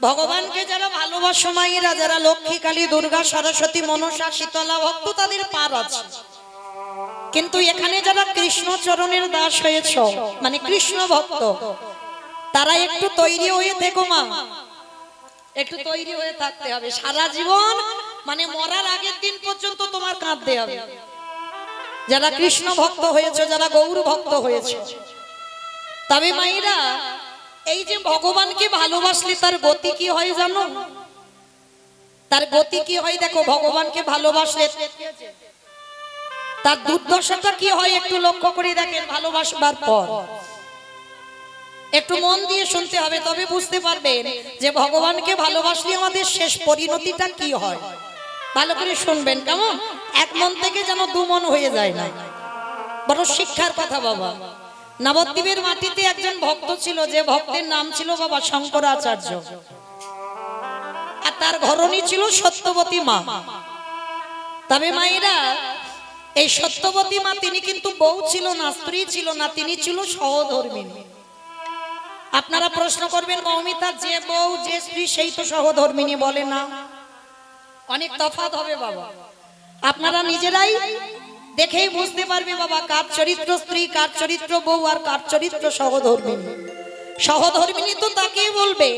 ভগবানকে যারা ভালোবাসো মায়েরা, যারা লক্ষ্মী, কালী, দুর্গা, সরস্বতী, মনসা, শীতলা ভক্ত, তাদের পার আছে। কিন্তু এখানে যারা কৃষ্ণ চরণের দাস হয়েছ, মানে কৃষ্ণ ভক্ত, তারা একটু তৈরি হয়ে থেকো মা, একটু তৈরি হয়ে থাকতে হবে। সারা জীবন মানে মরার আগের দিন পর্যন্ত তোমার কাঁদতে হবে। যারা কৃষ্ণ ভক্ত হয়েছে, যারা গৌর ভক্ত হয়েছে। তবে মায়েরা, এই যে ভগবানকে ভালোবাসলে তার গতি কি হয় জানো? তার গতি কি হয় দেখো। ভগবানকে ভালোবাসলে তার দুর্দশাটা কি হয় একটু লক্ষ্য করে দেখেন। ভালোবাসবার পর একটু মন দিয়ে শুনতে হবে, তবে বুঝতে পারবেন যে ভগবানকে ভালোবাসলে আমাদের শেষ পরিণতিটা কি হয়। ভালো করে শুনবেন কেমন? এক মন থেকে যেন দু মন হয়ে যায় না। বড় শিক্ষার কথা বাবা। নবদ্বীপের মাটিতে একজন ভক্ত ছিল, যে ভক্তের নাম ছিল বাবা শঙ্করাচার্য, আর তার ঘরণী ছিল সত্যবতী মা। তবে মায়েরা, এই সত্যবতী মা তিনি কিন্তু বউ ছিল না, স্ত্রী ছিল না, তিনি ছিল সহধর্মিণী। আপনারা প্রশ্ন করবেন, মৌমিতা যে বউ যে স্ত্রী সেই তো সহধর্মিণী বলে না? অনেক তফাৎ হবে বাবা। আপনারা নিজেরাই দেখেই বুঝতে পারবে বাবা, কার চরিত্র স্ত্রী, কার চরিত্র বউ, আর কার চরিত্র সহধর্মিণী। সহধর্মিণী তো তাকেই বলবে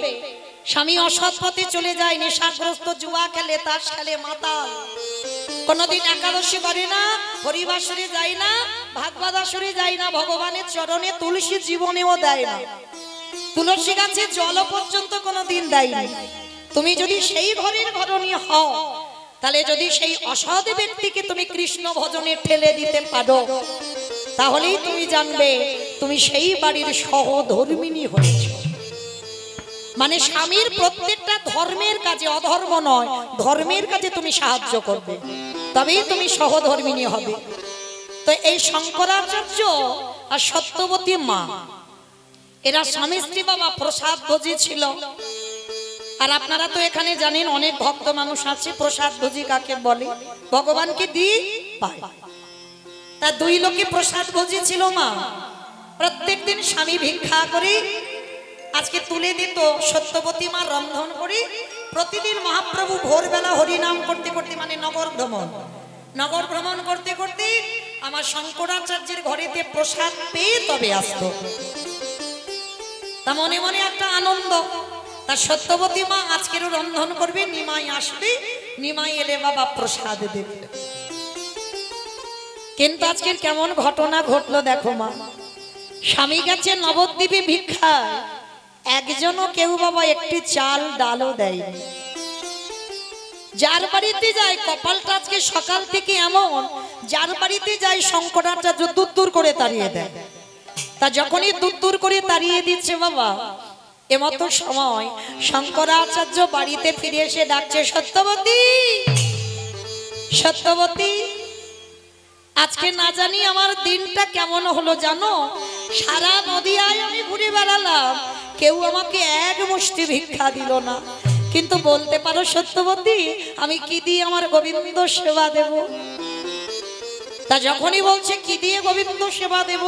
স্বামী অসৎ পথে চলে যায়, নেশাগ্রস্ত, জুয়া খেলে, তাস খেলে, মাতাল, কোনদিন একাদশী করে না, হরিবাসরে যায় না, ভাগবত আসরে যায় না, ভগবানের চরণে তুলসী জীবনেও দেয় না, তুলসী গাছে জল পর্যন্ত কোনদিন দেয় না। তুমি যদি সেই ঘরের ঘরণী হও, তাহলে যদি সেই অসৎ ব্যক্তিকে তুমি কৃষ্ণ ভজনে ঠেলে দিতে পারো, তাহলেই তুমি জানবে তুমি সেই বাড়ির সহধর্মিণী হয়েছো। মানে স্বামীর প্রত্যেকটা ধর্মের কাজে, অধর্ম নয়, ধর্মের কাজে তুমি সাহায্য করবে, তবেই তুমি সহধর্মিণী হবে। তো এই শঙ্করাচার্য আর সত্যবতী মা, এরা স্বামী স্ত্রী বাবা প্রসাদ ভোজী ছিল। আর আপনারা তো এখানে জানেন অনেক ভক্ত মানুষ আছে, প্রসাদ ভোজী কাকে বলে? ভগবানকে দিয়ে পায়। তা দুই লোকে প্রসাদ ভোজী ছিল মা। প্রত্যেকদিন স্বামী ভিক্ষা করে আজকে তুলে দিত, সত্যবতী মা রন্ধন করে প্রতিদিন মহাপ্রভু ভোরবেলা হরিনাম করতে করতে, মানে নগর ভ্রমণ করতে করতে আমার শঙ্করাচার্যের ঘরেতে প্রসাদ পেয়ে তবে আসতো। তা মনে মনে একটা আনন্দ। তার সত্যবতী মা আজকেরও রন্ধন করবে, নিমাই আসবে, নিমাই এলে বাবা প্রসাদ দেবে। কিন্তু আজকের কেমন ঘটনা ঘটলো দেখো মা। স্বামী গেছে নবদ্বীপে ভিক্ষায়, একজনও কেউ বাবা একটি চাল ডালও দেয়নি। যার বাড়িতে যায়, কপালটা আজকে সকাল থেকে এমন, যার বাড়িতে যায় শঙ্করাচার্য দূর দূর করে তাড়িয়ে দেয়। তা যখনই দূর দূর করে তাড়িয়ে দিচ্ছে বাবা, এমতো সময় শঙ্করাচার্য বাড়িতে ফিরে এসে ডাকছে, সত্যবতী, সত্যবতী, আজকে না জানি আমার দিনটা কেমন হলো জানো? সারা নদিয়ায় আমি ঘুরে বেড়ালাম, কেউ আমাকে এক মুষ্টি ভিক্ষা দিল না। কিন্তু বলতে পারো সত্যবতী, আমি কি দিয়ে আমার গোবিন্দ সেবা দেব? তা যখনই বলছে কি দিয়ে গোবিন্দ সেবা দেব,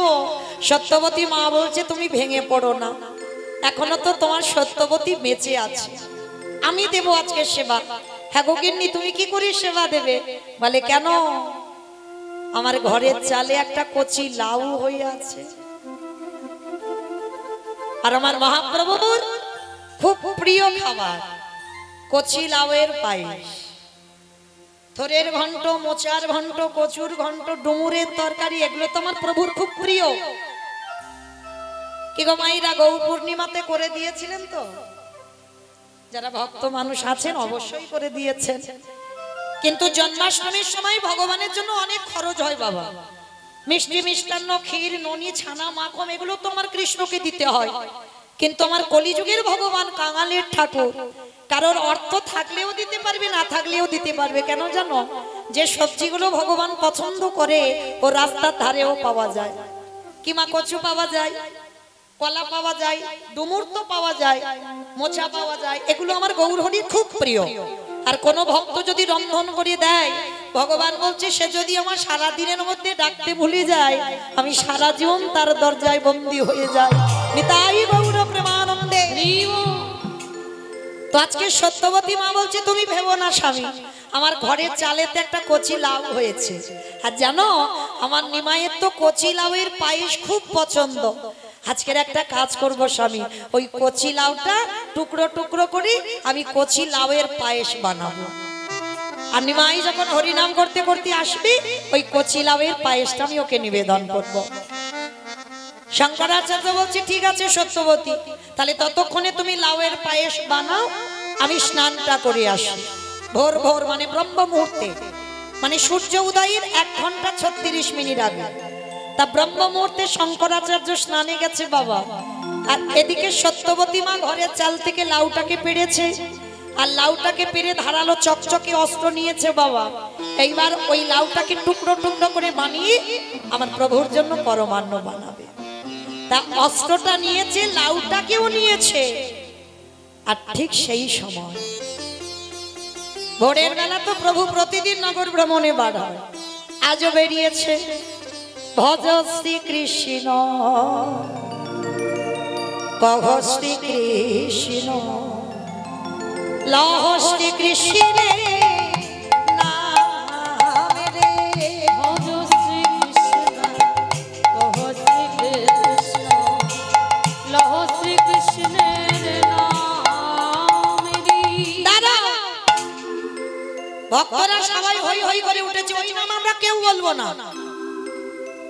সত্যবতী মা বলছে তুমি ভেঙে পড়ো না, এখনো তো তোমার সত্যবতী বেঁচে আছে, আমি দেব আজকে সেবা। হ্যাঁ গো গিন্নি, তুমি কি করে সেবা দেবে? বলে কেন? আমার ঘরের চালে একটা কচি লাউ হয়ে আছে, আর আমার মহাপ্রভুর খুব প্রিয় খাবার কচি লাউয়ের পায়েস, থোরের ঘন্ট, মোচার ঘন্ট, কচুর ঘন্ট, ডুমুরের তরকারি, এগুলো তো আমার প্রভুর খুব প্রিয়। কি গো মাইরা, গৌর পূর্ণিমাতে করে দিয়েছিলেন তো? যারা ভক্ত মানুষ আছেন অবশ্যই করে দিয়েছেন। কিন্তু জন্মাষ্টমীর সময় ভগবানের জন্য অনেক খরচ হয় বাবা। মিষ্টি মিষ্টান্ন, ক্ষীর, ননি, ছানা, মাখন, এগুলো তো আমার কৃষ্ণকে দিতে হয়। কিন্তু আমার কলিযুগের ভগবান কাঙালের ঠাকুর, কারোর অর্থ থাকলেও দিতে পারবে, না থাকলেও দিতে পারবে। কেন জানো? যে সবজিগুলো ভগবান পছন্দ করে ও রাস্তার ধারেও পাওয়া যায়। কি মা, কচু পাওয়া যায়, কলা পাওয়া যায়, ডুমুর তো পাওয়া যায়, মোচা পাওয়া যায়, এগুলো আমার গৌর হরির খুব প্রিয়। আর কোন ভক্ত যদি রন্ধন করে দেয়, ভগবান বলছে সে যদি আমার সারা দিনের মধ্যে ডাকতে ভুলে যায়, আমি সারা জীবন তার দরজায় বন্দী হয়ে যাই। নিতাই গৌর প্রেমানন্দে। তো আজকে সত্যবতী মা বলছে তুমি ভেবো না স্বামী, আমার ঘরের চালেতে একটা কচি লাউ হয়েছে, আর জানো আমার নিমাইয়ের তো কচি লাউয়ের পায়েস খুব পছন্দ। আজকের একটা কাজ করব স্বামী, ওই কচি লাউটা টুকরো টুকরো করে আমি কচি লাউয়ের পায়েস বানাবো, আর নিমাই যখন হরিনাম করতে করতে আসবে ওই কচি লাউয়ের পায়েসটা আমি ওকে নিবেদন করব। শঙ্করাচার্য বলছে ঠিক আছে সত্যবতী, তাহলে ততক্ষণে তুমি লাউয়ের পায়েস বানাও, আমি স্নানটা করে আসি। ভোর ভোর মানে ব্রহ্ম মুহূর্তে, মানে সূর্য উদয়ের 1 ঘন্টা 36 মিনিট আগে। তা ব্রহ্ম মুহূর্তে শঙ্করাচার্য স্নানে গেছে বাবা, আর এদিকে সত্যবতী মা ঘরের চাল থেকে লাউটাকে পেড়েছে, আর লাউটাকে পেড়ে ধারালো চকচকে অস্ত্র নিয়েছে বাবা। এইবার ওই লাউটাকে টুকরো টুকরো করে বানিয়ে আমার প্রভুর জন্য পরমান্ন বানাবে। তা অস্ত্রটা নিয়েছে, লাউটাকেও নিয়েছে। আর ঠিক সেই সময় ভোরের বেলা তো প্রভু প্রতিদিন নগর ভ্রমণে বার হয়, আজও বেরিয়েছে। ভজ শ্রী কৃষ্ণ কহ শ্রী কৃষ্ণ লহ শ্রী কৃষ্ণে নাম রে। ভজ শ্রী কৃষ্ণ কহ শ্রী কৃষ্ণ লহ শ্রী কৃষ্ণের নাম রে। দাঁড়াও, ভক্তরা সবাই হই হই করে উঠেছে, ওই নাম আমরা কেউ বলবো না।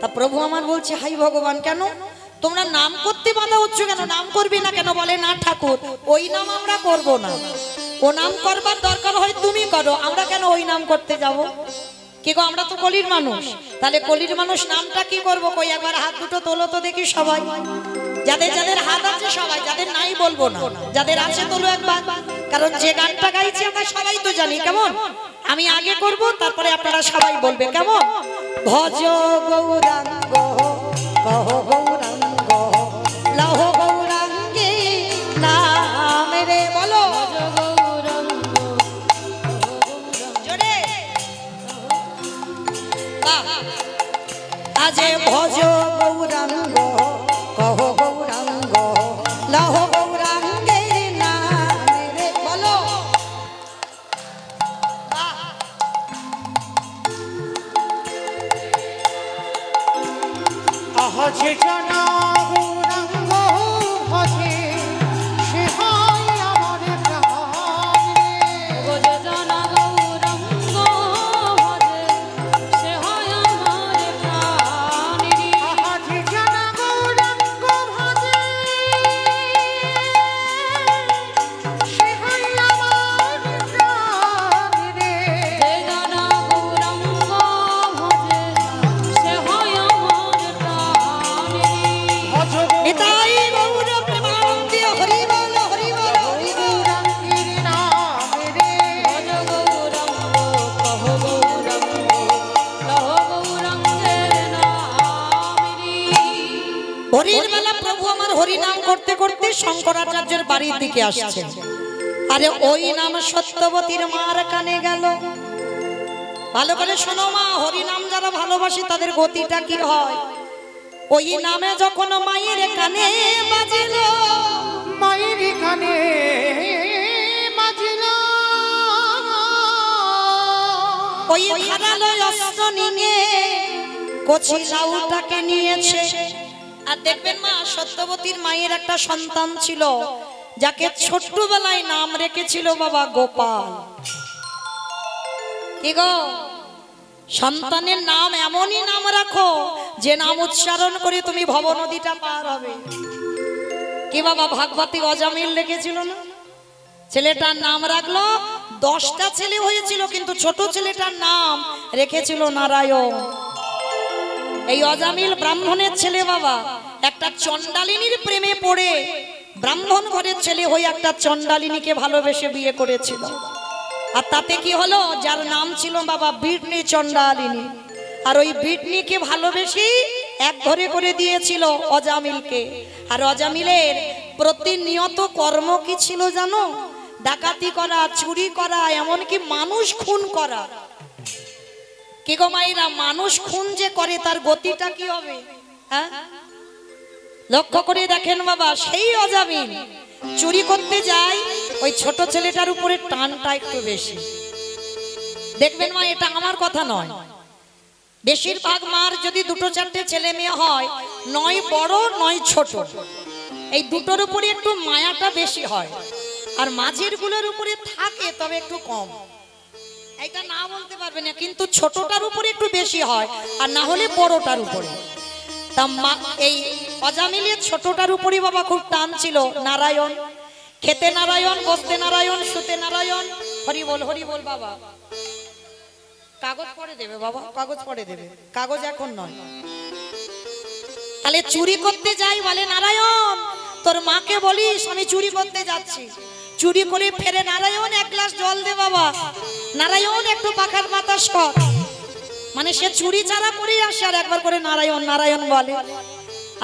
তা প্রভু আমার বলছে হাই ভগবান, কেন তোমরা নাম করতে বাধা হচ্ছে কেন? নাম করবি না কেন? বলে না ঠাকুর ওই নাম আমরা করব না, ও নাম করবার দরকার হয় তুমি করো, আমরা কেন ওই নাম করতে যাব? কি গো, আমরা তো কলির মানুষ, তাহলে কলির মানুষ নামটা কি করব? কই একবার হাত দুটো তোলো তো দেখি সবাই, যাদের যাদের হাত আছে সবাই, যাদের নাই বলবো না, যাদের আছে তোলো একবার। কারণ যে গানটা গাইছি আমরা সবাই তো জানি, কেমন? আমি আগে করব, তারপরে আপনারা সবাই বলবে, কেমন? ভজ গৌরাঙ্গ কহ গৌরাঙ্গ লহ গৌরাঙ্গে নাম রে। বলো জোরে আজে ভজ গৌরাঙ্গ কহ গৌরাঙ্গ লহ গৌরাঙ্গে নাম রে। বলো ভজে জনা গৌরাঙ্গ ভজে সে হয় আমার প্রাণ রে। ভজ জনা গৌরাঙ্গ ভজে সে হয় আমার প্রাণ রে। ভজে জনা গৌরাঙ্গ ভজে সে হয় আমার প্রাণ রে। যে জনা গৌরাঙ্গ ভজে সে হয় আমার প্রাণ রে। ভজ নিতাই গৌর প্রেমানন্দে হরি বল হরি বল হরি বল। গৌরাঙ্গের নাম রে। ভজ গৌরাঙ্গ কহ গৌরাঙ্গ লহ গৌরাঙ্গের নাম রে। হরির বেলা প্রভু আমার হরি নাম করতে করতে শঙ্করাচার্যের বাড়ির দিকে আসছে, আরে ওই নাম সত্যবতীর মার কানে গেল। ভালো করে শোনো মা, হরি নাম যারা ভালোবাসে তাদের গতিটা কি হয়। ওই নামে যখন মায়ের কানে বাজিল, মায়ের কানে বাজিল ওই ধারালো অস্ত্র নিয়ে কচি লাউটাকে নিয়েছে। আর দেখবেন মা, সত্যবতীর মায়ের একটা সন্তান ছিল যাকে ছোট্টবেলায় নাম রেখেছিল বাবা গোপাল। কি গো, সন্তানের নাম এমনই নাম রাখো যে নাম উচ্চারণ করে তুমি ভব নদীটা পার হবে। কি বাবা, ভাগবতী অজামিল রেখেছিল না? ছেলেটার নাম রাখলো, 10টা ছেলে হয়েছিল কিন্তু ছোট ছেলেটার নাম রেখেছিল নারায়ণ। এই অজামিল ব্রাহ্মণের ছেলে বাবা, একটা চণ্ডালিনীর প্রেমে পড়ে ব্রাহ্মণ ঘরের ছেলে হয়ে একটা চণ্ডালিনীকে ভালোবেসে বিয়ে করেছিল। আর তাতে কি হলো, যার নাম ছিল বাবা বিটনি চণ্ডালিনী, আর ওই বিটনিকে ভালোবেসে এক ঘরে করে দিয়েছিল অজামিলকে। আর অজামিলের প্রতিনিয়ত কর্ম কি ছিল জানো? ডাকাতি করা, চুরি করা, এমনকি মানুষ খুন করা। কি গো মাইরা, মানুষ খুন যে করে তার গতিটা কি হবে? হ্যাঁ, লক্ষ্য করে দেখেন বাবা, সেই অজামিল চুরি করতে যায়, ওই ছোট ছেলেটার উপরে টানটা একটু বেশি। দেখবেন মা, এটা আমার কথা নয়, বেশিরভাগ মার যদি দুটো চারটে ছেলে মেয়ে হয়, নয় বড় নয় ছোট, এই দুটোর উপরে একটু মায়াটা বেশি হয়, আর মাঝের গুলোর উপরে থাকে তবে একটু কম। এটা না বলতে পারবে না, কিন্তু ছোটটার উপরে একটু বেশি হয়, আর না হলে বড়টার উপরে। তা এই অজামিলের ছোটটার উপরে বাবা খুব টান ছিল। নারায়ণ, খেতে নারায়ণ, বসতে নারায়ণ, শুতে নারায়ণ। হরি বল বাবা। কাগজ পড়ে দেবে বাবা, কাগজ পড়ে দেবে, কাগজ এখন নয়। তাহলে চুরি করতে যাই, বলে নারায়ণ তোর মাকে বলিস আমি চুরি করতে যাচ্ছি। চুরি করে ফেরে, নারায়ণ এক গ্লাস জল দে বাবা, নারায়ণ একটু পাখার বাতাস কর। মানে সে চুরি চারা করে আসে আর একবার করে নারায়ণ নারায়ণ বলে।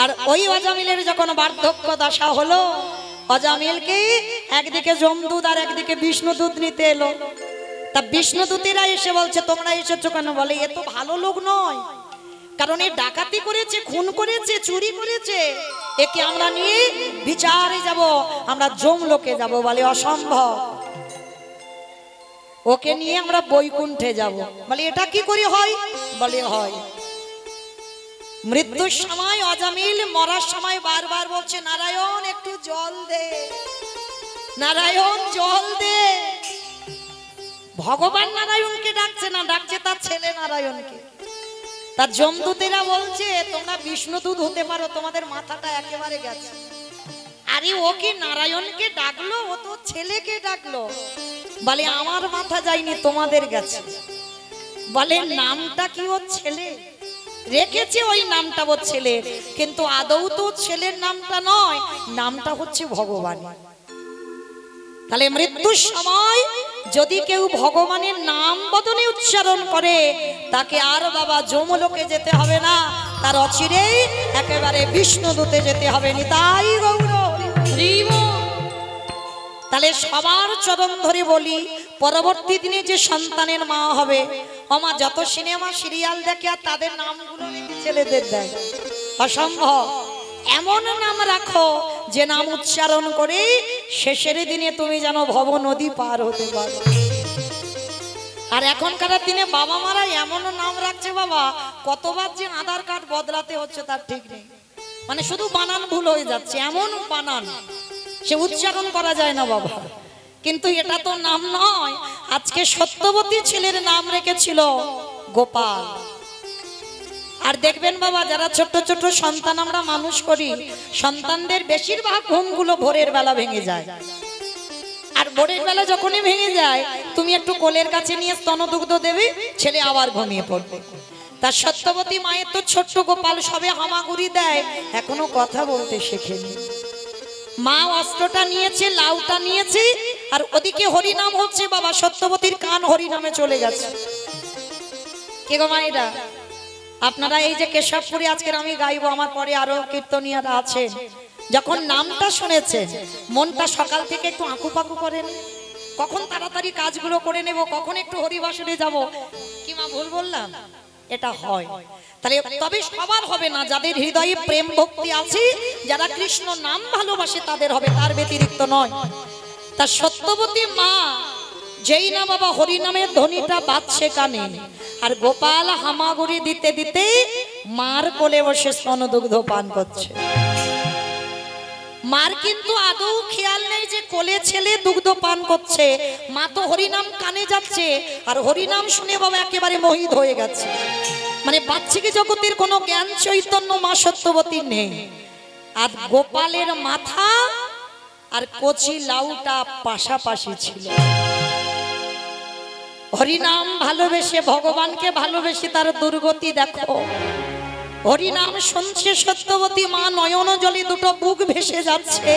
আর ওই অজামিলের যখন বার্ধক্য দশা হলো, অজামিলকে একদিকে যমদূত আর একদিকে বিষ্ণুদূত নিতে এলো। তা বিষ্ণুদূতেরা এসে বলছে তোমরা এসেছো কেন? বলে এ তো ভালো লোক নয়, কারণ এ ডাকাতি করেছে, খুন করেছে, চুরি করেছে, একে আমরা নিয়ে বিচারে যাব, আমরা যমলোকে যাব। বলে অসম্ভব, ওকে নিয়ে আমরা বৈকুণ্ঠে যাব। বলে এটা কি করে হয়? বলে হয়। মৃত্যুর সময় অজামিল মরার সময় বারবার বলছে নারায়ণ একটু জল দে, নারায়ণ জল দে। ভগবান নারায়ণকে ডাকছে না, ডাকছে তার ছেলে নারায়ণকে। তার যমদূতেরা বলছে তোমরা বিষ্ণুদূত হতে পারো, তোমাদের মাথাটা একেবারে গেছে। আরে ও কি নারায়ণকে ডাকলো? ও তো ছেলেকে ডাকলো। বলে আমার মাথা যায়নি, তোমাদের গেছে। বলে নামটা কি ওর ছেলে রেখেছে, ওই নামটা ওর ছেলে, কিন্তু আদৌ তো ছেলের নামটা নয়, নামটা হচ্ছে ভগবান। তাহলে মৃত্যুর সময় যদি কেউ ভগবানের নাম বদলে উচ্চারণ করে, তাকে আর বাবা যমলোকে যেতে হবে না, তার অচিরেই একেবারে বিষ্ণুদূতে যেতে হবে। নিতাই গৌর। তাহলে সবার চরণ ধরে বলি, পরবর্তী দিনে যে সন্তানের মা হবে, আমার যত সিনেমা সিরিয়াল দেখে আর তাদের নামগুলো ছেলেদের দেয়, অসম্ভব। এমন নাম রাখো যে নাম উচ্চারণ করে শেষের দিনে তুমি যেন ভব নদী পার হতে পারো। আর এখনকার দিনে বাবা মারা এমন নাম রাখছে বাবা, কতবার যে আধার কার্ড বদলাতে হচ্ছে তার ঠিক নেই। মানে শুধু বানান ভুল হয়ে যাচ্ছে, এমন বানান সে উচ্চারণ করা যায় না বাবা। কিন্তু এটা তো নাম নয়। আজকে সত্যবতী ছেলের নাম রেখেছিল গোপাল। আর দেখবেন বাবা, যারা ছোট ছোট সন্তান আমরা মানুষ করি, সন্তানদের বেশিরভাগ ঘুমগুলো ভোরের বেলা ভেঙে যায়। আর ভোরের বেলা যখনই ভেঙে যায়, তুমি একটু কোলের কাছে নিয়ে স্তনদুগ্ধ দেবে, ছেলে আবার ঘুমিয়ে পড়বে। তার সত্যবতী মায়ের তো ছোট্ট গোপাল সবে হামাগুড়ি দেয়, এখনো কথা বলতে শেখেনি। মা অস্ত্রটা নিয়েছে, লাউটা নিয়েছে, আর ওদিকে হরিনাম হচ্ছে বাবা, সত্যবতীর কান হরিনামে চলে গেছে। কে গো মায়েরা, আপনারা এই যে কেশবপুরে আজকের আমি গাইবো, আমার পরে আরো কীর্তনিয়ারা আছেন, যখন নামটা শুনেছে মনটা সকাল থেকে একটু আঁকুপাকু করেন, কখন তাড়াতাড়ি কাজগুলো করে নেব, কখন একটু হরিবাসরে যাব। কি মা ভুল বললাম? এটা হয়। তাহলে তবে সবার হবে না, যাদের হৃদয়ে প্রেম ভক্তি আছে, যারা কৃষ্ণ নাম ভালোবাসে তাদের হবে, তার ব্যতিরিক্ত নয়। তা সত্যবতী মা যেই না বাবা হরিনামের ধ্বনিটা বাজছে কানে, আর গোপাল হামাগুড়ি দিতে দিতে মার কোলে বসে স্তনদুগ্ধ পান করছে। মার কিন্তু আদৌ খেয়াল নেই যে কোলে ছেলে দুগ্ধ পান করছে। মা তো হরিনাম কানে যাচ্ছে, আর হরিনাম শুনে বাবা একেবারে মোহিত হয়ে গেছে। মানে বাচ্চাকে জগতের কোনো জ্ঞান চৈতন্য মা সত্যবতী নেই। আর গোপালের মাথা আর কচি লাউটা পাশাপাশি ছিল। হরিনাম ভালোবেসে, ভগবানকে ভালোবেসে তার দুর্গতি দেখো। হরিনাম শুনছে সত্যবতী মা, নয়ন জলে দুটো বুক ভেসে যাচ্ছে।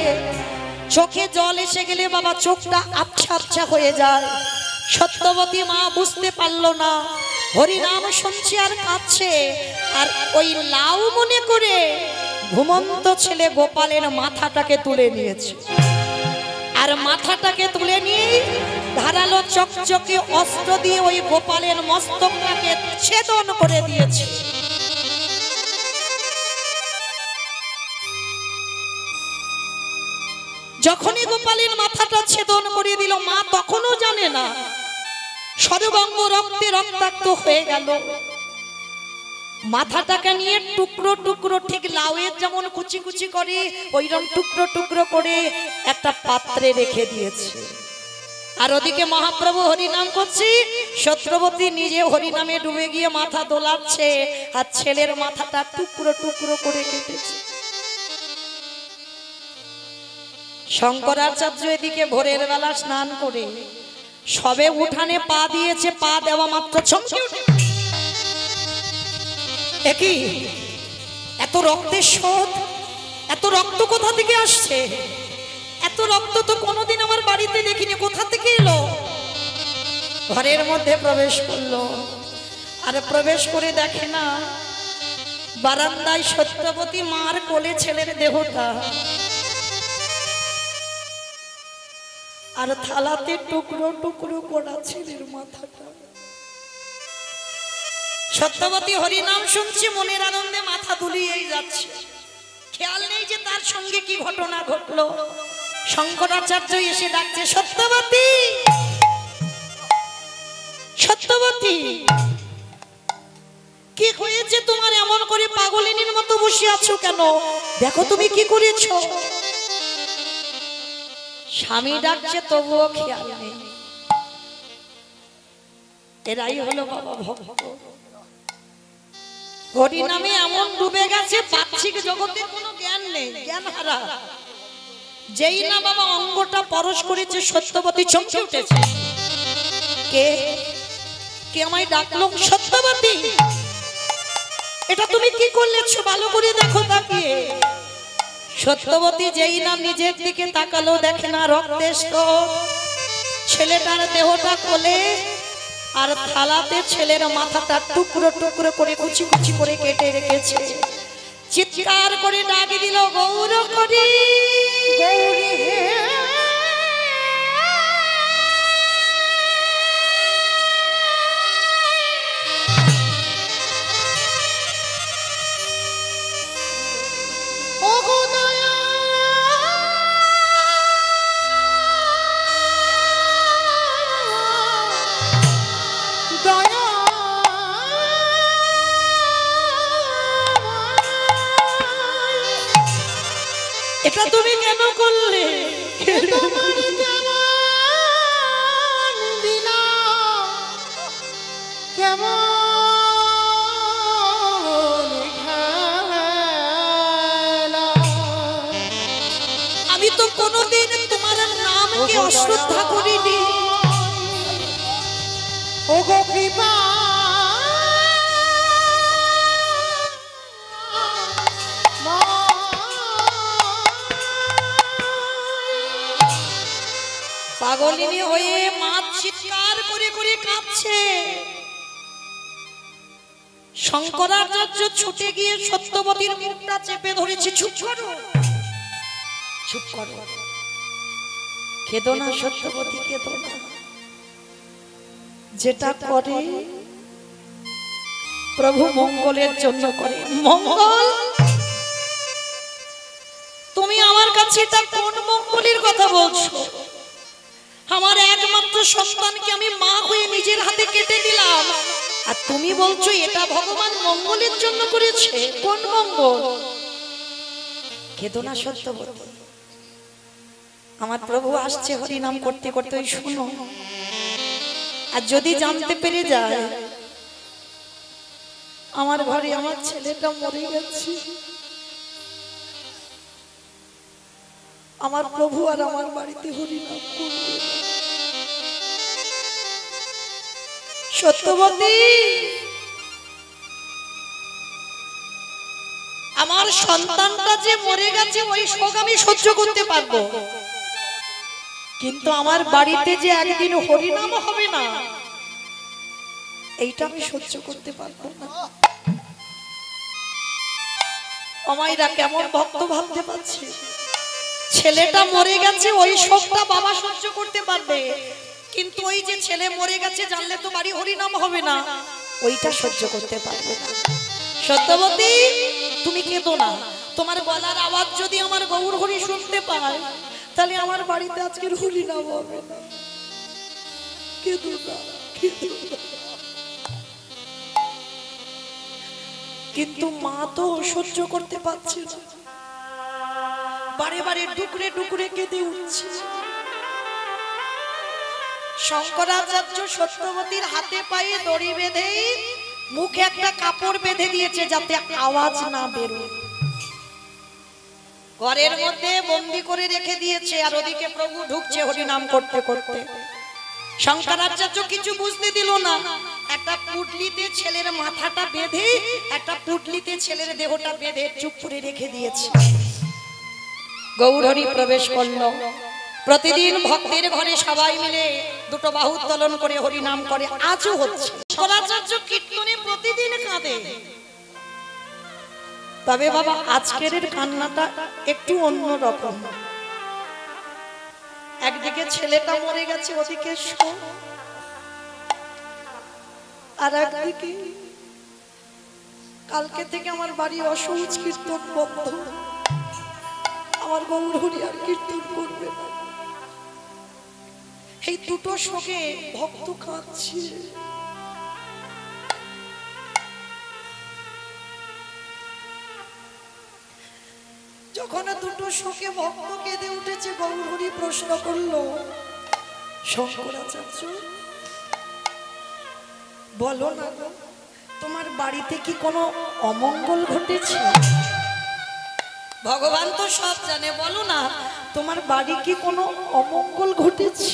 চোখে জল এসে গেলে বাবা চোখটা আবছা আবছা হয়ে যায়। সত্যবতী মা বুঝতে পারলো না, হরিনাম শুনছে আর কাঁদছে, আর ওই লাউ মনে করে ঘুমন্ত ছেলে গোপালের মাথাটাকে তুলে নিয়েছে। আর মাথাটাকে তুলে নিয়ে ধারালো চকচকে অস্ত্র দিয়ে ওই গোপালের মস্তকটাকে ছেদন করে দিয়েছে। যখনই গোপালের মাথাটা ছেদন করে দিল, মা তখনও জানে না সর্বাঙ্গ রক্তে রক্তাক্ত হয়ে গেল। মাথাটাকে নিয়ে টুকরো টুকরো, ঠিক লাউয়ের যেমন কুচি কুচি করে ওইরকম টুকরো টুকরো করে একটা পাত্রে রেখে দিয়েছে। আর ওদিকে মহাপ্রভু হরিনাম করছি, সত্যবতী নিজে হরিনামে ডুবে গিয়ে মাথা দোলাচ্ছে, আর ছেলের মাথাটা টুকরো টুকরো করে কেটেছে। শঙ্করাচার্য এদিকে ভোরের বেলা স্নান করে সবে উঠানে পা দিয়েছে, পা দেওয়া মাত্র চমকে উঠে, একই এত রক্তের স্রোত, এত রক্ত কোথা থেকে আসছে? এত রক্ত তো কোনোদিন আমার বাড়িতে দেখিনি, কোথা থেকে এলো? ঘরের মধ্যে প্রবেশ করলো, আর প্রবেশ করে দেখে না বারান্দায় সত্যবতী মার কোলে ছেলের দেহটা, আর থালাতে টুকরো টুকরো করা ছেলের মাথাটা। সত্যবতী হরিনাম শুনছে, মনের আনন্দে মাথা দুলিয়েই যাচ্ছে, খেয়াল নেই যে তার সঙ্গে কি ঘটনা ঘটলো। শঙ্করাচার্য এসে ডাকছে, সত্যবতী, সত্যবতী, কি হয়েছে তোমার? এমন করে পাগলিনীর মতো বসে আছো কেন? দেখো তুমি কি করেছো। স্বামী ডাকছে, তবুও খেয়াল নেই। এরাই হলো বাবা ভক্ত, হরিনামে এমন ডুবে গেছে বাহ্যিক জগতের কোনো জ্ঞান নেই, জ্ঞান হারা। যেই না বাবা অঙ্গটা পরশ করেছে, সত্যবতী চমকে উঠেছে। কে কে আমায় ডাকলো? সত্যবতী, এটা তুমি কি করলেছো? ভালো করে দেখো তাকিয়ে। সত্যবতী যেই না নিজের দিকে তাকালো, দেখে না রক্তের স্রোত, ছেলেটার দেহটা কোলে, আর থালাতে ছেলের মাথাটা টুকরো টুকরো করে কুচি কুচি করে কেটে রেখেছে। চিৎকার করে ডাক দিল, গৌর করি, গৌরী হে, ওগো দয়া, দয়া, এটা তুমি কেন করলে? তোমার কেমন দিলা, কেমন খেলা। আমি তো কোনোদিন তোমার নামকে অশ্রদ্ধা করিনি। ওগো কৃপা, পাগলিনী হয়ে মা চিৎকার করে করে কাঁদছে। শঙ্করাচার্য ছুটে গিয়ে সত্যবতীর মুখটা চেপে ধরেছে। চুপ করো, চুপ করো, কেঁদো না সত্যবতী, কেঁদো না। যেটা করে প্রভু মঙ্গলের জন্য করে। মঙ্গল? তুমি আমার কাছে এটা কোন মঙ্গলের কথা বলছো? আমার একমাত্র সন্তানকে আমি মা হয়ে নিজের হাতে কেটে দিলাম, আর তুমি বলছো এটা ভগবান মঙ্গলের জন্য করেছে? কোন মঙ্গল? কেঁদো না সত্যবতী, আমার প্রভু আসছে হরিনাম করতে করতে, ওই শুনো। আর যদি জানতে পেরে যায় আমার ঘরে আমার ছেলেটা মরে গেছে, আমার প্রভু আর আমার বাড়িতে হরিনাম করবে। সত্যবতী, আমার সন্তানটা যে মরে গেছে ওই শোক আমি সহ্য করতে পারবো, কিন্তু আমার বাড়িতে যে একদিন হরিনাম হবে না, এইটা আমি সহ্য করতে পারবো না। আমায়রা কেমন ভক্ত ভাবতে পারছে, ছেলেটা মরে গেছে ওই শোকটা বাবা সহ্য করতে পারবে, কিন্তু ওই যে ছেলে মরে গেছে জানলে তো বাড়ি হরিনাম হবে না, ওইটা সহ্য করতে পারবে না। সত্যবতী, তুমি কেঁদো না। তোমার গলার আওয়াজ যদি আমার গৌর হরি শুনতে পায় তাহলে আমার বাড়িতে আজকে হরি নাম হবে না। কেঁদো না, কেঁদো না। কিন্তু মা তো সহ্য করতে পারছে না, বারে বারে ডুকরে ডুকরে কেঁদে উঠছে। শঙ্করাচার্য সত্যবতীর হাতে পায়ে দড়ি বেঁধে মুখে একটা কাপড় বেঁধে দিয়েছে যাতে আওয়াজ না বেরোয়। ঘরের মধ্যে বন্দি করে রেখে দিয়েছে, আর ওদিকে প্রভু ঢুকছে হরিনাম করতে করতে। শঙ্করাচার্য কিছু বুঝতে দিল না, একটা পুটলিতে ছেলের মাথাটা বেঁধে, একটা পুটলিতে ছেলের দেহটা বেঁধে চুপ করে রেখে দিয়েছে। গৌরহরি প্রবেশ করল। প্রতিদিন ভক্তের ঘরে সবাই মিলে দুটো বাহু উত্তোলন করে হরিনাম করে, আজও হচ্ছে। শঙ্করাচার্য কীর্তনে প্রতিদিন কাঁদে, তবে বাবা আজকের কান্নাটা একটু অন্যরকম। একদিকে ছেলেটা মরে গেছে, ওদিকে শোক, আর একদিকে কালকে থেকে আমার বাড়ি অসহজ কীর্তন বন্ধ, আমার গৌরহরি আর কীর্তন করবে না। এই দুটো শোকে ভক্ত কাঁদছে। যখন দুটো শোকে ভক্ত কেঁদে উঠেছে, গৌরহরি প্রশ্ন করলো, শঙ্করাচার্য বলো না, তোমার বাড়িতে কি কোনো অমঙ্গল ঘটেছে? ভগবান তো সব জানে, বলো না তোমার বাড়ি কি কোনো অমঙ্গল ঘটেছে?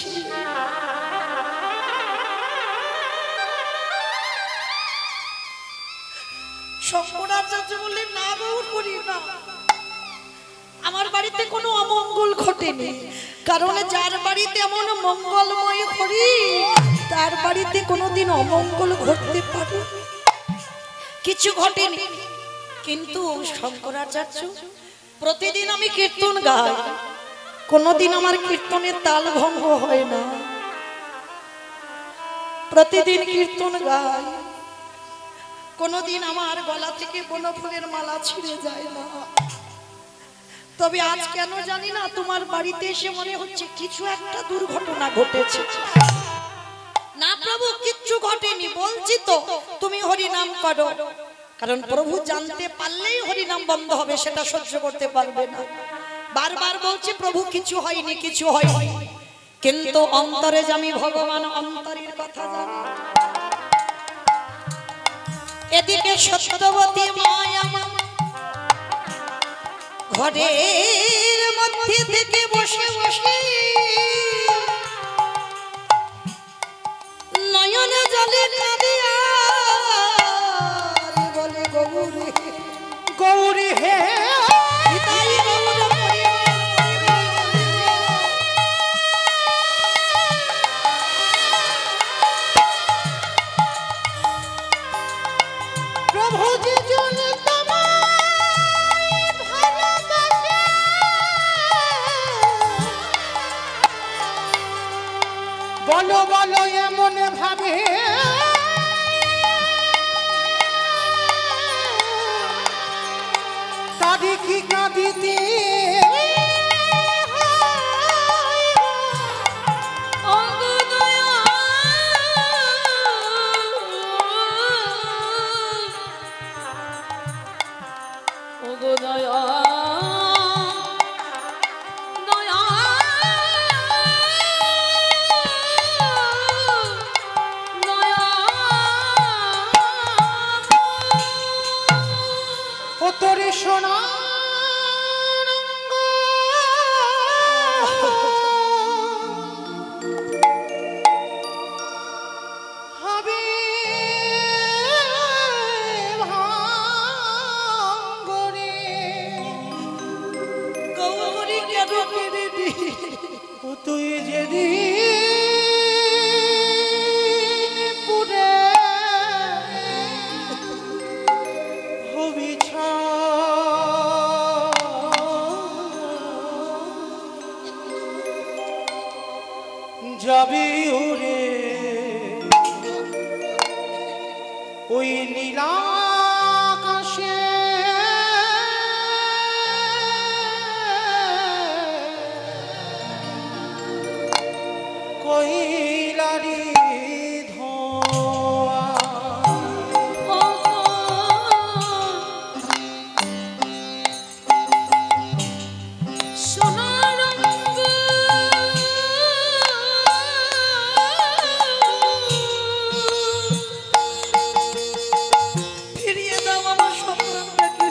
শঙ্করাচার্য বললেন, না গৌরহরি না, আমার বাড়িতে কোনো অমঙ্গল ঘটেনি। কারণ যার বাড়িতে এমন মঙ্গলময় হরি, তার বাড়িতে কোনোদিন অমঙ্গল ঘটতে পারে? কিছু ঘটেনি। কিন্তু শঙ্করাচার্য, প্রতিদিন আমি কীর্তন গাই, কোনোদিন আমার কীর্তনের তাল ভঙ্গ হয় না। প্রতিদিন কীর্তন গাই, কোনোদিন আমার গলা থেকে বনফুলের মালা ছিঁড়ে যায় না। তবে আজ কেন জানি না, তোমার বাড়িতে এসে মনে হচ্ছে কিছু একটা দুর্ঘটনা ঘটেছে। না প্রভু, কিচ্ছু ঘটেনি, বলছি তো তুমি হরিনাম করো। কারণ প্রভু জানতে পারলেই হরিনাম বন্ধ হবে, সেটা সহ্য করতে পারবে না। বারবার বলছি প্রভু কিছু হয়নি, কিছু হয়নি, কিন্তু অন্তরে আমি ভগবান অন্তরের কথা জানি। এদিকে সত্যবতী মায়া ঘরের মধ্যে থেকে বসে বসে নয়নে জলে কাঁদে আর বলে, গৌরী গৌরী হে, নিতাই গৌর হরি। প্রভু যে জন তোমায় ভালোবাসে, বলো বলো এমন ভাবে তারি কি কাঁদিতে ও তোরে সোনা হবে ভাঙ্গরে, গৌরী কেন কেড়ে দি? ও তুই যেদিন পুরে হবি যাবি উড়ে ওই নীলাকাশে, লীলারি ধোয়া সোনার রঙ ফিরিয়ে দাও আমার সন্তানটাকে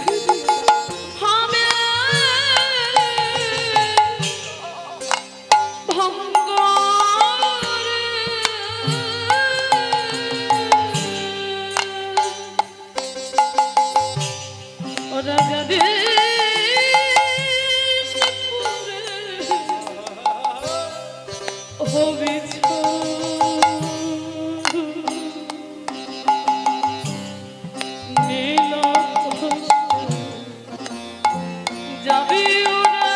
হবে ভঙ্গ ওরা যাবে হবে যাবি ওরা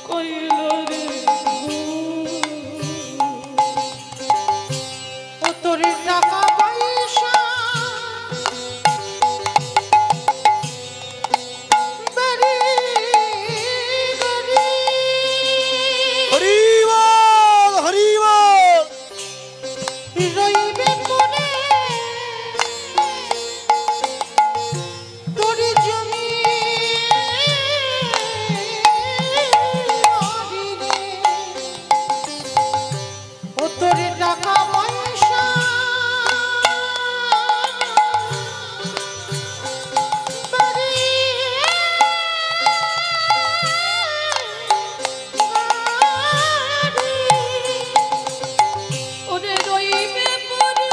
কইল রে ও তোর টাকা পয়সা বাড়ি গাড়ি হরিবল হরিবল রইবে মনে তোর জমি ও তোর টাকা পয়সা বাড়ি ওরে রইবে পরে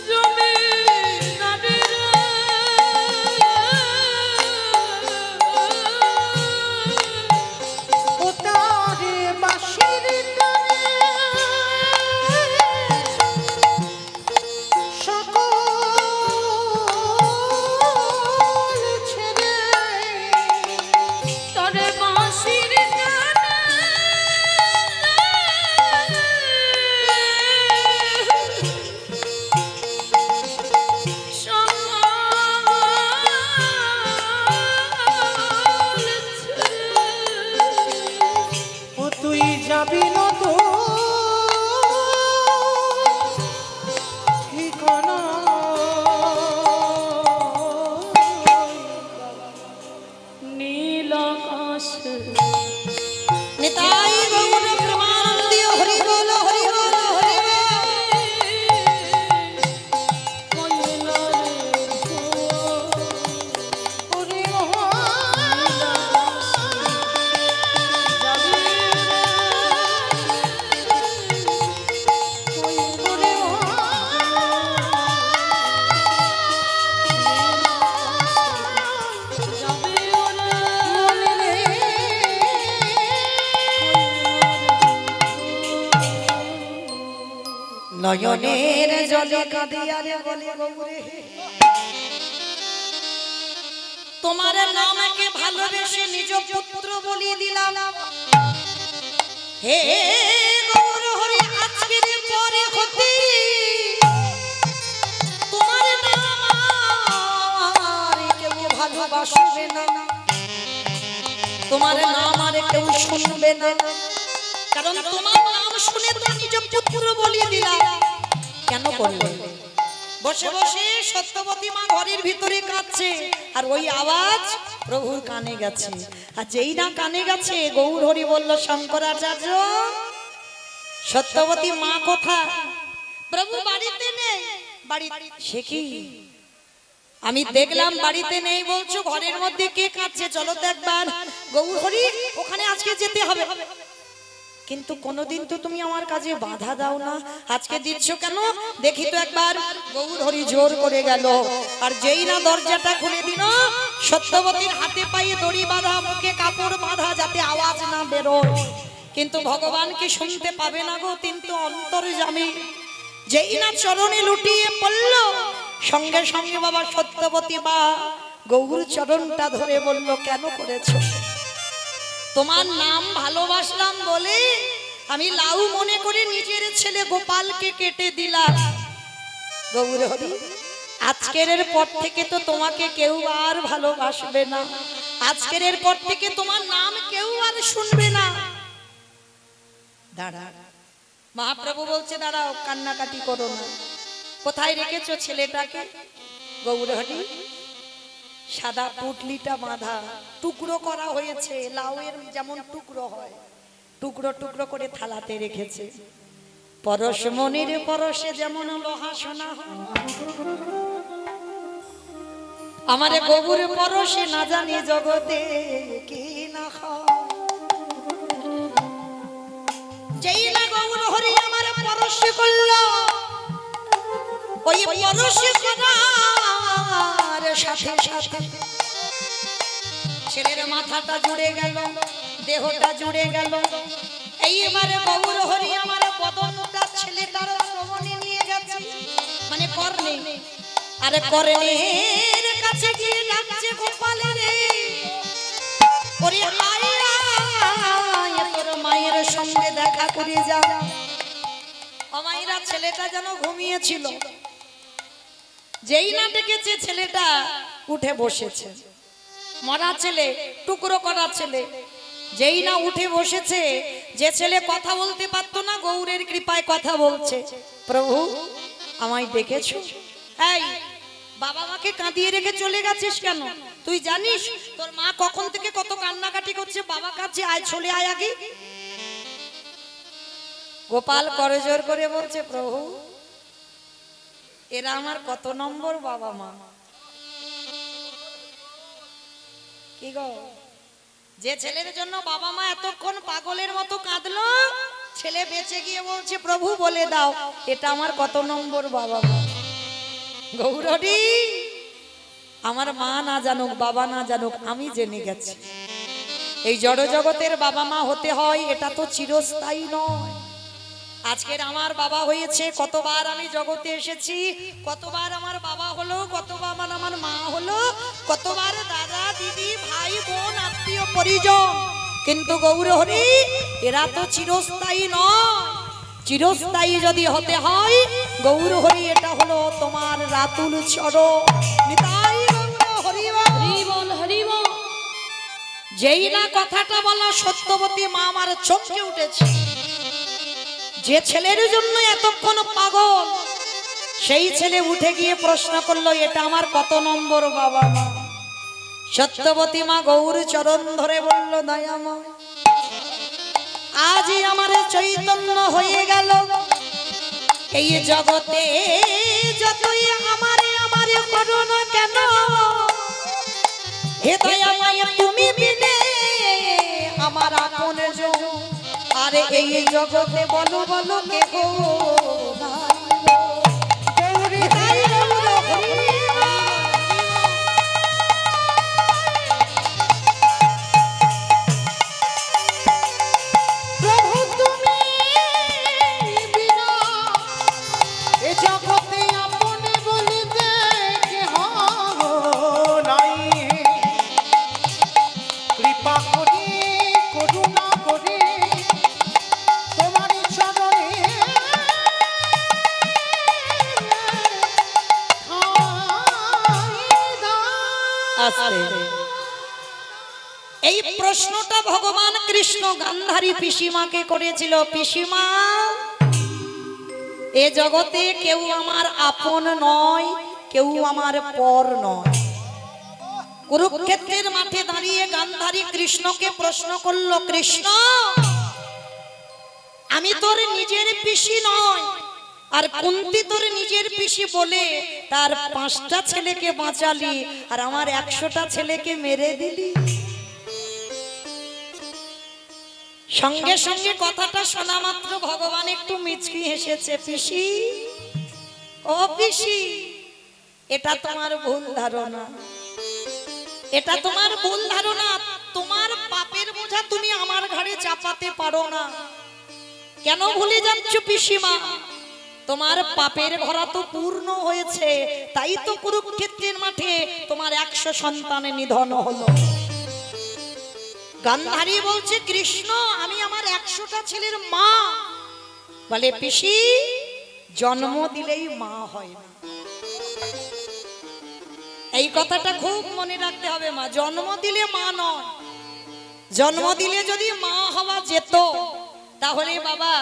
জমি নাদের ও তারে বাঁশির টানে সকল ছেড়ে তরে বাঁশির ও তুই যাবি না তো ঠিকানা নীল আকাশ নিতাই গৌর প্রেমানন্দী হরি বল হরি বল হরি বল ওরে নয়নের জলে কাঁদিয়া রে বলে গৌরে তোমার নামকে ভালোবেসে নিজ পুত্র বলি দিলাম হে গৌর হরি আজকের পরে হতে তোমার নাম আর কেউ ভালোবাসবে না তোমার নাম আর কেউ শুনবে না কারণ তোমার নাম শুনে তো নিজ পুত্র বলি দিলাম কেন করলে বসে বসে সত্যবতী মা ঘরের ভিতরে কাঁদছে আর ওই আওয়াজ প্রভুর কানে গেছে আর যেই না কানে গেছে গৌর হরি বলল শঙ্করাচার্য সত্যবতী মা কোথায় প্রভু বাড়িতে নেই বাড়ি সে কি আমি দেখলাম বাড়িতে নেই বলছো ঘরের মধ্যে কে কাঁদছে চলো তো একবার গৌর হরি ওখানে আজকে যেতে হবে কিন্তু কোনোদিন তো তুমি আমার কাজে বাধা দাও না আজকে দিচ্ছ কেন দেখি তো একবার গৌর হরি জোর করে গেল আর যেই না দরজাটা খুলে দিল সত্যবতীর হাতে পায়ে দড়ি বাঁধা মুখে কাপড় বাঁধা যাতে আওয়াজ না বেরোয় কিন্তু ভগবানকে শুনতে পাবে না গো কিন্তু অন্তর্যামী যেই না চরণে লুটিয়ে পড়ল সঙ্গে সঙ্গে বাবা সত্যবতী মা গৌর চরণটা ধরে বলল কেন করেছো তোমার নাম ভালোবাসলাম বলে আমি লাউ মনে করে নিজের ছেলে গোপালকে কেটে দিলাম গৌর হরি আজকের পর থেকে তো তোমাকে কেউ আর ভালোবাসবে না, আজকের পর থেকে তোমার নাম কেউ আর শুনবে না। দাঁড়া, মহাপ্রভু বলছে দাঁড়াও, কান্নাকাটি করো না। কোথায় রেখেছো ছেলেটাকে? গৌরহরি, সাদা পুটলিটা বাঁধা, টুকরো করা হয়েছে, লাউয়ের যেমন টুকরো হয়, টুকরো টুকরো করে থালাতে রেখেছে। পরশমণির পরশে যেমন লোহা সোনা হয়, আমারে গৌর পরশে না জানি জগতে কি না হয়। যেই না গৌর হরি আমার পরশে করলো, ওই পরশে করার সাথে সাথে ছেলের মাথাটা জুড়ে গেল, দেহটা জুড়ে গেল। এইবারে গৌর হরি আমার বদনটা ছেলেটার শ্রবণে নিয়ে গেছে, মানে কর্ণে। আরে কর্ণের কাছে গিয়ে ডাকছে, গোপাল রে, ওরে আয় আয়, তোর মায়ের সঙ্গে দেখা করে যা। অমাইরা ছেলেটা যেন ঘুমিয়েছিল, যেই না ডেকেছে ছেলেটা উঠে বসেছে। মরা ছেলে, টুকরো করা ছেলে, যেই না উঠে বসেছে, যে ছেলে কথা বলতে পারতো না গৌরের কৃপায় কথা বলছে। প্রভু আমায় ডেকেছো? এই বাবা মাকে কাঁদিয়ে রেখে চলে গেছিস কেন? তুই জানিস তোর মা কখন থেকে কত কান্নাকাটি করছে, বাবা কাছে আয়, চলে আয় আগে। গোপাল করজোর করে বলছে, প্রভু এরা আমার কত নম্বর বাবা মা? কি গো, যে ছেলের জন্য বাবা মা এতক্ষণ পাগলের মতো কাঁদলো, ছেলে বেঁচে গিয়ে বলছে, প্রভু বলে দাও এটা আমার কত নম্বর বাবা মা? গৌরী, আমার মা না জানুক, বাবা না জানুক, আমি জেনে গেছি এই জড় জগতের বাবা মা হতে হয়, এটা তো চিরস্থায়ী নয়। আজকের আমার বাবা হয়েছে, কতবার আমি জগতে এসেছি, কতবার আমার বাবা হলো, কতবার আমার মা হলো, কতবার দাদা দিদি ভাই বোন আত্মীয় পরিজন, কিন্তু গৌরহরি এরা তো চিরস্থায়ী নয়। চিরস্থায়ী যদি হতে হয় গৌরহরি, এটা হলো তোমার রাতুল চরণ। নিতাই গৌরহরি হরিবল হরিবল। যেই না কথাটা বলা সত্যবতী মা আমার চমকে উঠেছে। যে ছেলের জন্য এতক্ষণ পাগল, সেই ছেলে উঠে গিয়ে প্রশ্ন করলো এটা আমার কত নম্বর বাবা মা? সত্যবতী মা গৌর চরণ ধরে বলল, দয়াময় আজই আমার চৈতন্য হয়ে গেল, এই জগতে যতই আমারে আমারে করো না কেন, হে দয়াময় তুমি বিনে আমার আপন জন, আরে এই জগতে বলো বলো কে গো এই প্রশ্নটা ভগবান কৃষ্ণ গান্ধারী পিসিমাকে করেছিল। পিসিমা, এ জগতে কেউ আমার আপন নয়, কেউ আমার পর নয়। কুরুক্ষেত্রের মাঠে দাঁড়িয়ে গান্ধারী কৃষ্ণকে প্রশ্ন করলো, কৃষ্ণ আমি তোর নিজের পিসি নয়, আর কুন্তি তোর নিজের পিসি বলে তার 5টা ছেলেকে বাঁচালি, আর আমার 100টা ছেলেকে মেরে দিলি। সঙ্গে সঙ্গে কথাটা শোনা মাত্র ভগবান একটু মিচকি হেসেছে। পিসি, ও পিসি, এটা তোমার ভুল ধারণা, এটা তোমার ভুল ধারণা। তোমার পাপের বোঝা তুমি আমার ঘাড়ে চাপাতে পারো না। কেন ভুলে যাচ্ছ পিসিমা? তোমার পাপের ভরা তো পূর্ণ হয়েছে, তাই তো কুরুক্ষেত্রের মাঠে তোমার 100 সন্তানের নিধন হলো। গান্ধারী বলছে, কৃষ্ণ আমি আমার 100টা ছেলের মা। বলে, পিসি জন্ম দিলেই মা হয় না, এই কথাটা খুব মনে রাখতে হবে মা, জন্ম দিলে মা নয়, জন্ম দিলে যদি মা হওয়া যেত তাহলে বাবা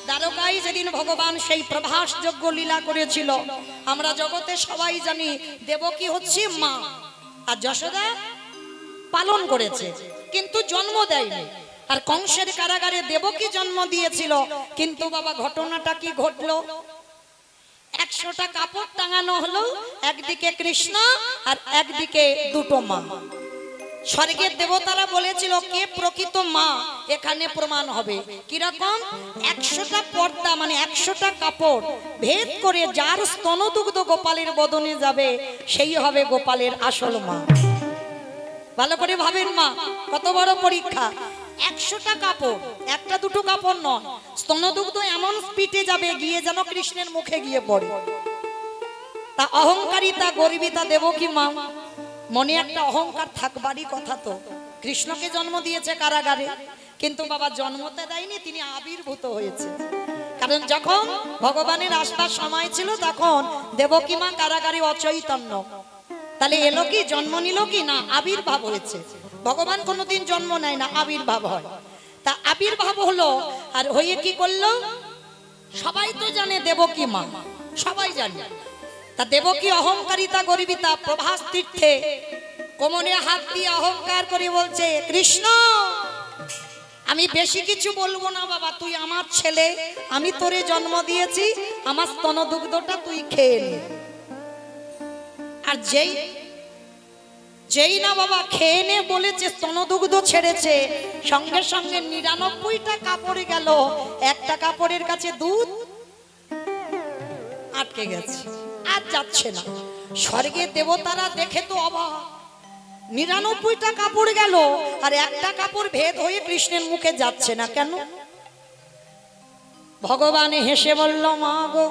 দ্বারকায় যেদিন ভগবান সেই প্রভাসযোগ্য লীলা করেছিল, আমরা জগতে সবাই জানি দেবকী হচ্ছে মা আর যশোদা পালন করেছে কিন্তু জন্ম দেয়নি। আর কংসের কারাগারে দেবকী জন্ম দিয়েছিল, কিন্তু বাবা ঘটনাটা কি ঘটলো? 100টা কাপড় টাঙানো হলো, একদিকে কৃষ্ণ আর একদিকে দুটো মা। স্বর্গের দেবতারা বলেছিল কে প্রকৃত মা এখানে প্রমাণ হবে। কিরকম? 100টা পর্দা মানে 100টা কাপড় ভেদ করে যার স্তনদুগ্ধ গোপালের বদনে যাবে সেই হবে গোপালের আসল মা। ভালো করে ভাবেন মা, কত বড় পরীক্ষা। 100টা কাপড়, একটা দুটো কাপড় নয়, স্তনদুগ্ধ এমন স্পিডে যাবে গিয়ে যেন কৃষ্ণের মুখে গিয়ে পড়ে। তা অহংকারিতা গর্বিতা দেবকী মা মনে একটা অহংকার থাকবারই কথা। তো কৃষ্ণকে জন্ম দিয়েছে কারাগারে, কিন্তু বাবা জন্মতে দেয়নি, তিনি আবির্ভূত হয়েছে। কারণ যখন ভগবানের আসবার সময় ছিল তখন দেবকী মা কারাগারে অচৈতন্য, তাহলে এলো কি জন্ম নিল কি না? আবির্ভাব হয়েছে। ভগবান কোনোদিন জন্ম নেয় না, আবির্ভাব হয়। তা আবির্ভাব হলো, আর হয়ে কি করলো? সবাই তো জানে দেবকী মা, সবাই জানে। তা দেবকী অহংকারিতা গর্বিতা প্রভাস তীর্থে কোমরে হাত দিয়ে অহংকার করে বলছে, কৃষ্ণ আমি বেশি কিছু বলবো না বাবা, তুই আমার ছেলে, আমি তোরে জন্ম দিয়েছি, আমার স্তনদুগ্ধটা তুই খেয়ে নে। আর যেই না বাবা খেয়ে নে বলেছে, স্তনদুগ্ধ ছেড়েছে, সঙ্গে সঙ্গে 99টা কাপড়ে গেল, একটা কাপড়ের কাছে দুধ আটকে গেছে, আর যাচ্ছে না। স্বর্গের দেবতারা দেখে তো অবাক, 99টা কাপড় গেল আর একটা কাপড় ভেদ হয়ে কৃষ্ণের মুখে যাচ্ছে না কেন? ভগবান হেসে বলল, মা গো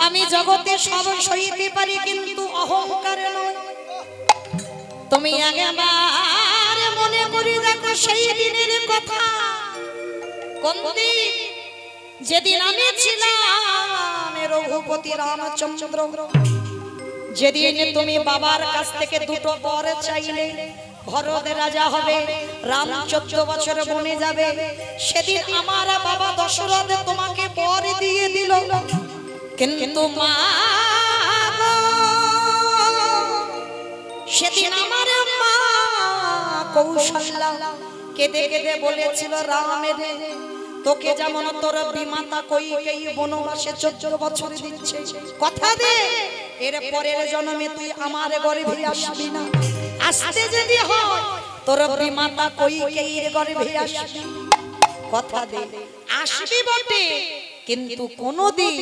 আমি জগতে সব সইতে পারি কিন্তু অহংকার নয়। তুমি একবার মনে করে দেখো সেই দিনের কথা, কোন দিন? যেদিন আমি ছিলাম রঘুপতি রামচন্দ্র, যেদিন তুমি বাবার কাছ থেকে দুটো বর চাইলে, ভরত রাজা হবে, রাম 14 বছর বনে যাবে, সেদিন আমার বাবা দশরথ তোমাকে বর দিয়ে দিল। কিন্তু মা সেদিন আমার মা কৌশল্যা কেঁদে কেঁদে বলেছিল, রামের তোকে যেমন তোর বিমাতা কইকেয়ী বনবাসে 14 বছর দিচ্ছে, কথা দে এর পরের জন্মে তুই আমার গর্ভে আসবি না। আসতে যদি হয় তোর বিমাতা কইকেয়ীর গর্ভে আসবি, কথা দে আসবি বটে, কিন্তু কোনদিন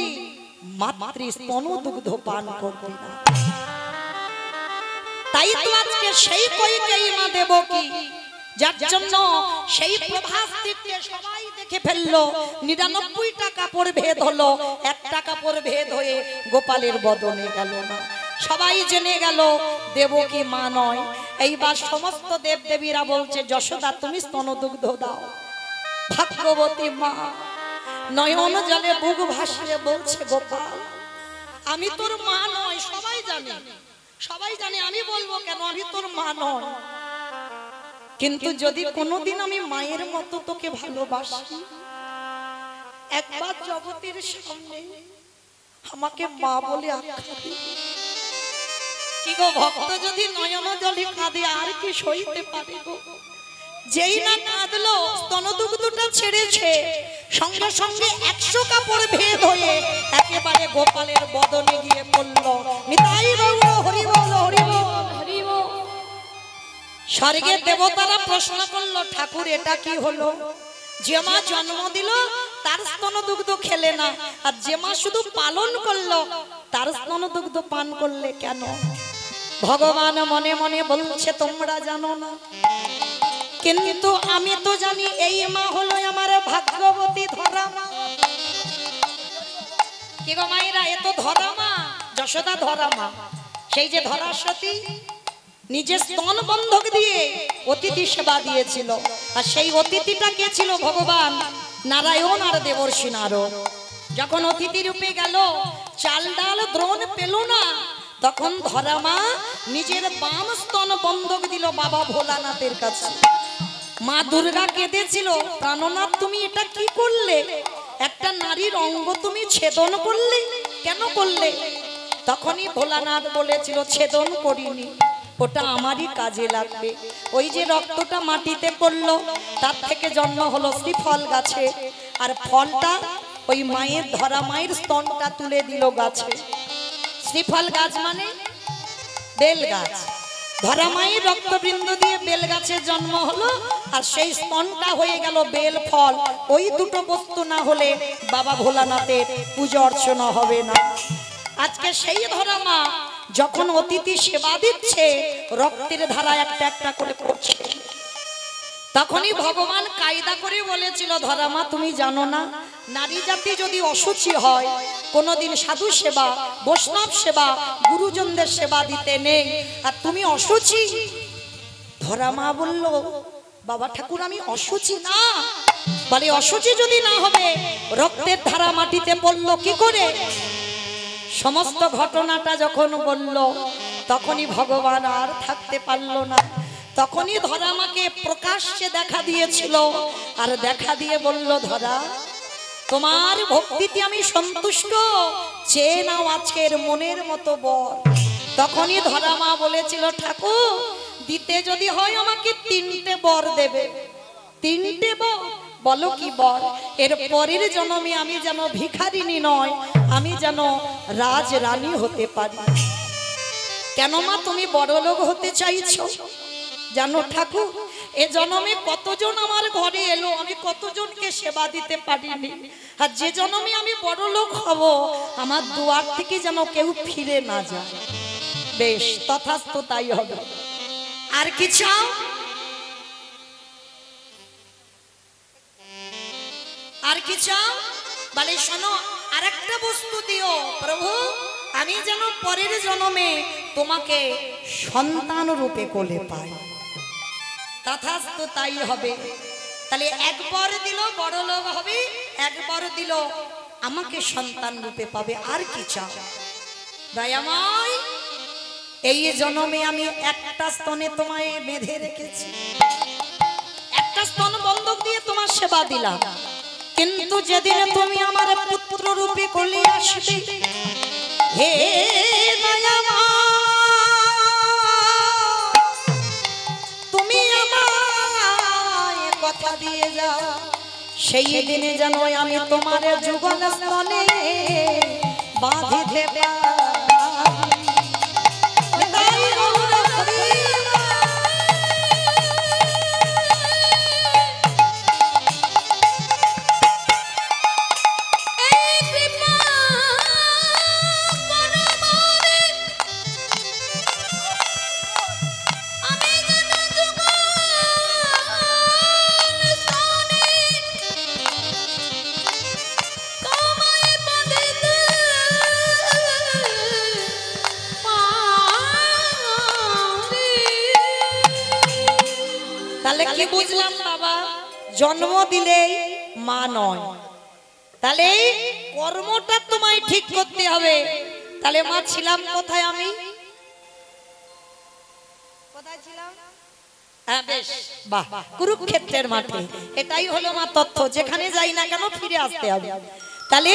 মাতৃ স্তনদুগ্ধ পান করবি না। তাই তো আজকে সেই কইকেয়ী মা দেবকী, যার জন্য সেই প্রভাস তীর্থে সবাই দেখে ফেললো 99টা কাপড় ভেদ হলো, একটা কাপড় ভেদ হয়ে গোপালের বদনে গেল না। সবাই জেনে গেল দেবকী মা নয়। এইবার সমস্ত দেবদেবীরা বলছে, যশোদা তুমি স্তনদুগ্ধ দাও। ভাগ্যবতী মা নয়ন জলে বুক ভাসিয়ে বলছে, গোপাল আমি তোর মা নয়, সবাই জানে, সবাই জানে, আমি বলবো কেন আমি তোর মা নয়, কিন্তু যদি কোনোদিন আমি মায়ের মতো তোকে ভালোবাসি, একবার জগতের সামনে আমাকে মা বলে আখ্যা দিবি। কি গো ভক্ত যদি নয়ন জলে কাঁদে আর কি সইতে পারে গো? যেই না কাঁদলো, স্তনদুগ্ধটা ছেড়েছে, সঙ্গে সঙ্গে 100 কাপড় ভেদ হয়ে একেবারে গোপালের বদনে গিয়ে পড়ল। নিতাই গৌর হরি বল, হরি বল, হরি বল। স্বর্গের দেবতারা প্রশ্ন করলো, ঠাকুর এটা কি হলো? যে মা জন্ম দিল তার স্তনদুগ্ধ খেলে না, আর যে মা শুধু পালন করলো তার স্তনদুগ্ধ পান করলে কেন? ভগবান মনে মনে বলছে, তোমরা জানো না, কিন্তু আমি তো জানি এই মা হলো আমার ভাগ্যবতী ধরা মা। কি গো মায়েরা, এ তো ধরা মা, যশোদা ধরা মা। সেই যে ধরা সতী নিজের স্তন বন্ধক দিয়ে অতিথি সেবা দিয়েছিল, আর সেই অতিথিটা কে ছিল? ভগবান নারায়ণ আর দেবর্ষি নারদ। যখন অতিথি রূপে গেল, চাল ডাল দ্রোণ পেল না, তখন ধরামা নিজের বাম স্তন বন্ধক দিল বাবা ভোলানাথের কাছে। মা দুর্গা কেঁদেছিল, প্রাণনাথ তুমি এটা কি করলে? একটা নারীর অঙ্গ তুমি ছেদন করলে, কেন করলে? তখনই ভোলানাথ বলেছিল, ছেদন করিনি, ওটা আমারই কাজে লাগবে। ওই যে রক্তটা মাটিতে পড়লো, তার থেকে জন্ম হলো শ্রীফল গাছে, আর ফলটা ওই মায়ের ধরা মায়ের স্তনটা তুলে দিল গাছে। শ্রীফল গাছ মানে বেল গাছ, ধরা মায়ের রক্তবৃন্দ দিয়ে বেল গাছের জন্ম হলো, আর সেই স্তনটা হয়ে গেল বেল ফল। ওই দুটো বস্তু না হলে বাবা ভোলানাথের পূজা অর্চনা হবে না। আজকে সেই ধরা মা যখন অতিথি সেবা দিচ্ছে, রক্তের ধারা একটা একটা করে পড়ছে, তখনই ভগবান কায়দা করে বলেছিল, ধরা মা তুমি জানো না, নারী জাতি যদি অসুচি হয়, কোনোদিন সাধু সেবা, বৈষ্ণব সেবা, গুরুজনদের সেবা দিতে নেই, আর তুমি অসুচি। ধরা মা বলল, বাবা ঠাকুর আমি অসুচি না। বলে অসুচি যদি না হবে, রক্তের ধারা মাটিতে পড়লো কি করে? সমস্ত ঘটনাটা যখন বলল, তখনই ভগবান আর থাকতে পারল না। তখনই ধরামাকে প্রকাশ্যে দেখা দিয়েছিল, আর দেখা দিয়ে বলল, ধরা তোমার ভক্তিতে আমি সন্তুষ্ট, চেয়ে নাও আজকের মনের মতো বর। তখনই ধরামা বলেছিল, ঠাকুর দিতে যদি হয় আমাকে 3টে বর দেবে। 3টে বর? বলো কি বর? এর পরের জন্মে আমি যেন ভিখারিনী নয়, আমি যেন রাজ রানী হতে পারি। কেন মা তুমি বড় লোক হতে চাইছো? জানো ঠাকুর, এ জন্মে কতজন আমার ঘরে এলো, আমি কতজনকে সেবা দিতে পারিনি, আর যে জন্মে আমি বড় লোক হব, আমার দুয়ার থেকে যেন কেউ ফিরে না যায়। বেশ, তথাস্তু তাই হবে। আর কি চাও? আর কি চাও? বলে শোনো, আরেকটা বস্তু দিও প্রভু, আমি যেন পরের জন্মে তোমাকে সন্তান রূপে কোলে পাই। তথাস্তু তাই হবে। তাহলে একবার দিল বড় লোক হবে, একবার দিল আমাকে সন্তান রূপে পাবে। আর কি চাও? দয়াময়, এই জন্মে আমি একটা স্তনে তোমায় বেঁধে রেখেছি, একটা স্তন বন্ধক দিয়ে তোমার সেবা দিলাম, কিন্তু যেদিন তুমি আমার পুত্র রূপে কোলে আসবে, হে দয়াময়, তুমি আমায় কথা দিয়ে যাও, সেই দিনে যেন আমি তোমার যুগল স্তনে বাঁধিতে পারি। তাহলে কি বুঝলাম বাবা? জন্ম দিলেই মা নয়, তাহলে কর্মটা তোমায় ঠিক করতে হবে। তাহলে মা ছিলাম কোথায়? আমি কোথায় ছিলাম? হ্যাঁ বেশ, বাহ, কুরুক্ষেত্রের মাঠে। এটাই হলো মা তথ্য, যেখানে যাই না কেন ফিরে আসতে হবে। তাহলে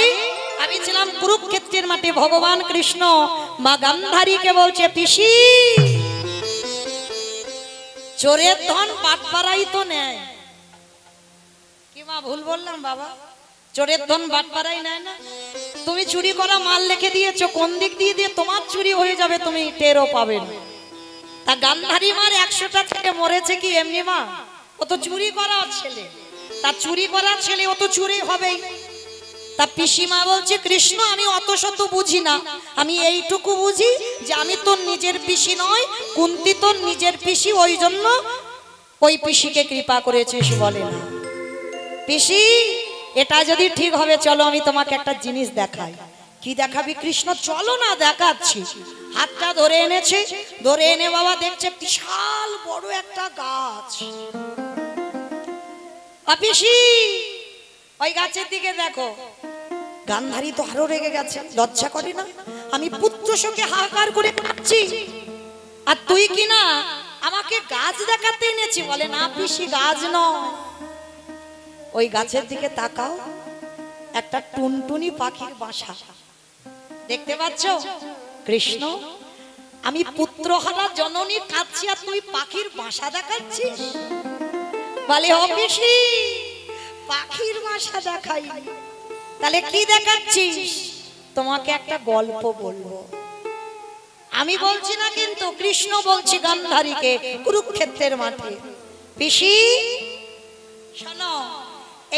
আমি ছিলাম কুরুক্ষেত্রের মাঠে। ভগবান কৃষ্ণ মা গান্ধারীকে বলছে, পিসি চোরের ধন বাটপাড়াই তো নেয়। কি মা ভুল বললাম বাবা? চোরের ধন বাটপাড়াই নেয় না? তুমি চুরি করা মাল লিখে দিয়েছো, কোন দিক দিয়ে দিয়ে তোমার চুরি হয়ে যাবে তুমি টেরও পাবে না। তা গান্ধারী মার 100টা থেকে মরেছে কি এমনি মা? ও তো চুরি করার ছেলে, তার চুরি করার ছেলে, ও তো চুরি হবেই। তা পিসিমা বলছে, কৃষ্ণ আমি অত শত বুঝি না, আমি এইটুকু বুঝি যে আমি তোর নিজের পিসি নয়, কুন্তি তোর নিজের পিসি, ওই জন্য ওই পিসিকে কৃপা করেছিস। বলে না পিসি, এটা যদি ঠিক হবে চলো আমি তোমাকে একটা জিনিস দেখাই। কি দেখাবি কৃষ্ণ? চলো না দেখাচ্ছি। হাতটা ধরে এনেছে, ধরে এনে বাবা দেখছে বিশাল বড় একটা গাছ। পিসি ওই গাছের দিকে দেখো, গান্ধারী তো আরো রেগে গেছে, লজ্জা করে না? আমি পুত্র শোকে হাহাকার করে কাঁদছি, আর তুই কি না আমাকে গাছ দেখাতে এনেছি? বলে না পিসি, গাছ নয়। ওই গাছের দিকে তাকাও, একটা টুনটুনি পাখির বাসা দেখতে পাচ্ছ? কৃষ্ণ, আমি পুত্রহারা জননী কাঁদছি, আর তুই পাখির বাসা দেখাচ্ছিস? বলে ও পিসি, পাখির বাসা দেখাই। তাহলে কি দেখাচ্ছিস? তোমাকে একটা গল্প বলবো। আমি বলছি না কিন্তু, কৃষ্ণ বলছি গান্ধারীকে কুরুক্ষেত্রের মাঠে। পিসি শোনো,